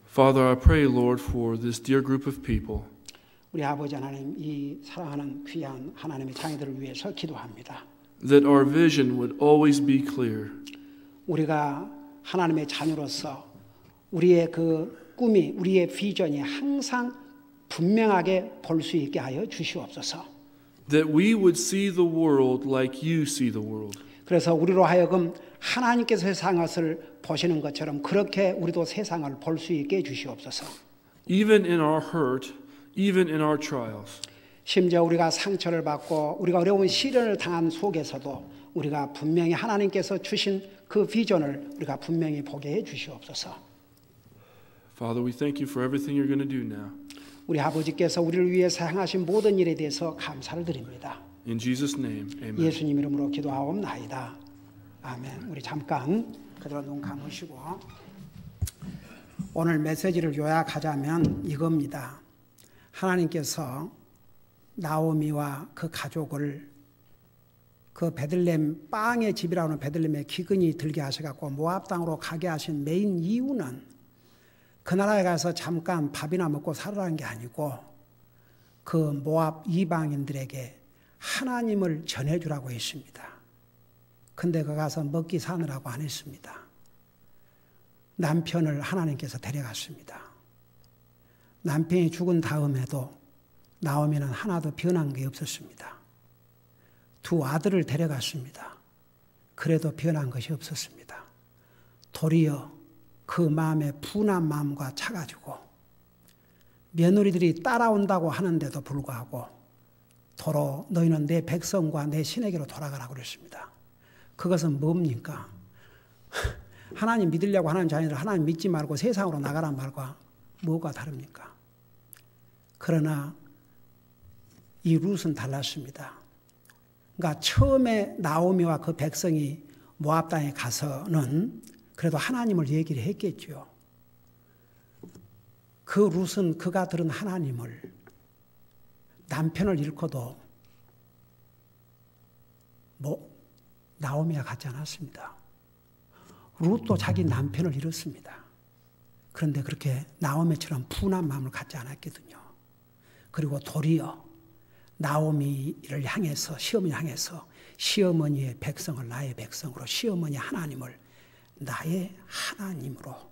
Father, I pray, Lord, for this dear group of people. 우리 아버지 하나님 이 사랑하는 귀한 하나님의 자녀들을 위해서 기도합니다. That our vision would always be clear. 우리가 하나님의 자녀로서 우리의 그 꿈이 우리의 비전이 항상 분명하게 볼 수 있게 하여 주시옵소서. That we would see the world like you see the world. 그래서 우리로 하여금 하나님께서 세상을 보시는 것처럼 그렇게 우리도 세상을 볼 수 있게 해주시옵소서. Even in our hurt, even in our trials. 심지어 우리가 상처를 받고 우리가 어려운 시련을 당한 속에서도 우리가 분명히 하나님께서 주신 그 비전을 우리가 분명히 보게 해 주시옵소서. Father, we thank you for everything you're going to do now. 우리 아버지께서 우리를 위해서 행하신 모든 일에 대해서 감사를 드립니다. In Jesus' name, amen. 예수님 이름으로 기도하옵나이다. 아멘. 우리 잠깐 그대로 눈 감으시고 오늘 메시지를 요약하자면 이겁니다. 하나님께서 나오미와 그 가족을 그 베들레헴 빵의 집이라는 베들레헴의 기근이 들게 하셔갖고 모압 땅으로 가게 하신 메인 이유는 그 나라에 가서 잠깐 밥이나 먹고 살으라는 게 아니고 그 모압 이방인들에게 하나님을 전해주라고 했습니다. 근데 그 가서 먹기 사느라고 안 했습니다. 남편을 하나님께서 데려갔습니다. 남편이 죽은 다음에도 나오미는 하나도 변한 게 없었습니다. 두 아들을 데려갔습니다. 그래도 변한 것이 없었습니다. 도리어 그 마음에 분한 마음과 차가지고 며느리들이 따라온다고 하는데도 불구하고 도로 너희는 내 백성과 내 신에게로 돌아가라고 그랬습니다. 그것은 뭡니까? 하나님 믿으려고 하는 자녀들 하나님 믿지 말고 세상으로 나가란 말과 뭐가 다릅니까? 그러나 이 룻은 달랐습니다. 그러니까 처음에 나오미와 그 백성이 모압 땅에 가서는 그래도 하나님을 얘기를 했겠죠. 그 룻은 그가 들은 하나님을 남편을 잃고도 나오미와 같지 않았습니다. 룻도 자기 남편을 잃었습니다. 그런데 그렇게 나오미처럼 분한 마음을 갖지 않았거든요. 그리고 도리어 나오미를 향해서 시어머니를 향해서 시어머니의 백성을 나의 백성으로 시어머니 하나님을 나의 하나님으로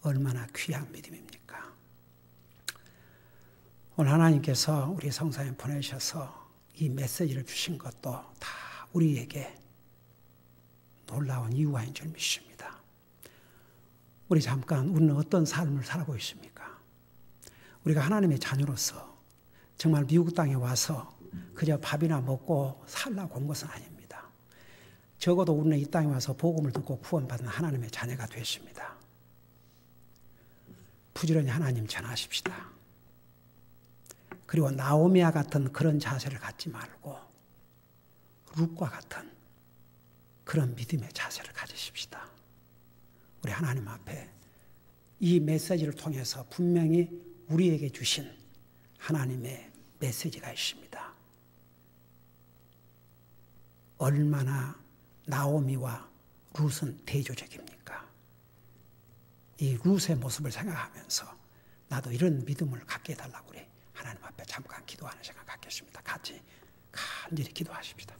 얼마나 귀한 믿음입니까? 오늘 하나님께서 우리 성사님 보내셔서 이 메시지를 주신 것도 다 우리에게 놀라운 이유가 있는 줄 믿습니다. 우리 잠깐 우리는 어떤 삶을 살고 있습니까? 우리가 하나님의 자녀로서 정말 미국 땅에 와서 그저 밥이나 먹고 살라고 온 것은 아닙니다. 적어도 우리는 이 땅에 와서 복음을 듣고 구원받은 하나님의 자녀가 됐습니다. 부지런히 하나님 전하십시다. 그리고 나오미와 같은 그런 자세를 갖지 말고 룻과 같은 그런 믿음의 자세를 가지십시다. 우리 하나님 앞에 이 메시지를 통해서 분명히 우리에게 주신 하나님의 메시지가 있습니다. 얼마나 나오미와 룻은 대조적입니까? 이 룻의 모습을 생각하면서 나도 이런 믿음을 갖게 해달라고 우리 하나님 앞에 잠깐 기도하는 시간 갖겠습니다. 같이 간절히 기도하십시다.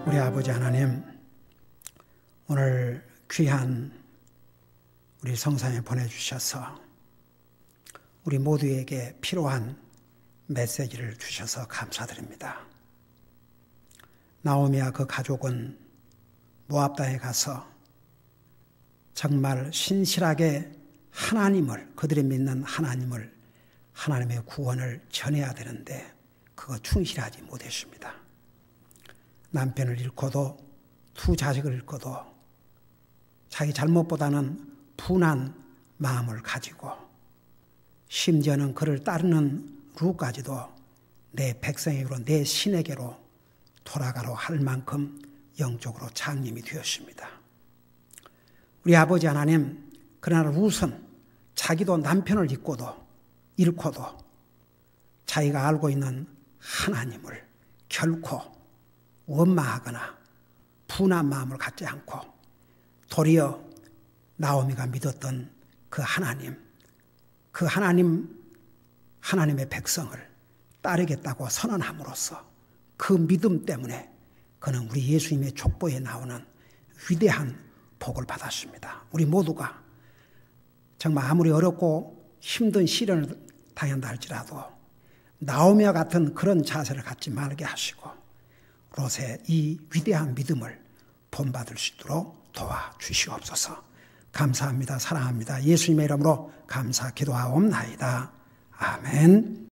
우리 아버지 하나님, 오늘 귀한 우리 성산에 보내주셔서 우리 모두에게 필요한 메시지를 주셔서 감사드립니다. 나오미와 그 가족은 모압 땅에 가서 정말 신실하게 하나님을, 그들이 믿는 하나님을 하나님의 구원을 전해야 되는데 그거 충실하지 못했습니다. 남편을 잃고도 두 자식을 잃고도 자기 잘못보다는 분한 마음을 가지고 심지어는 그를 따르는 루까지도 내 백성에게로 내 신에게로 돌아가려 할 만큼 영적으로 장님이 되었습니다. 우리 아버지 하나님, 그러나 룻은 자기도 남편을 잃고도 자기가 알고 있는 하나님을 결코 원망하거나 분한 마음을 갖지 않고 도리어 나오미가 믿었던 그 하나님의 백성을 따르겠다고 선언함으로써 그 믿음 때문에 그는 우리 예수님의 족보에 나오는 위대한 복을 받았습니다. 우리 모두가 정말 아무리 어렵고 힘든 시련을 당한다 할지라도 나오미와 같은 그런 자세를 갖지 말게 하시고 롯의 이 위대한 믿음을 본받을 수 있도록 도와주시옵소서. 감사합니다. 사랑합니다. 예수님의 이름으로 감사 기도하옵나이다. 아멘.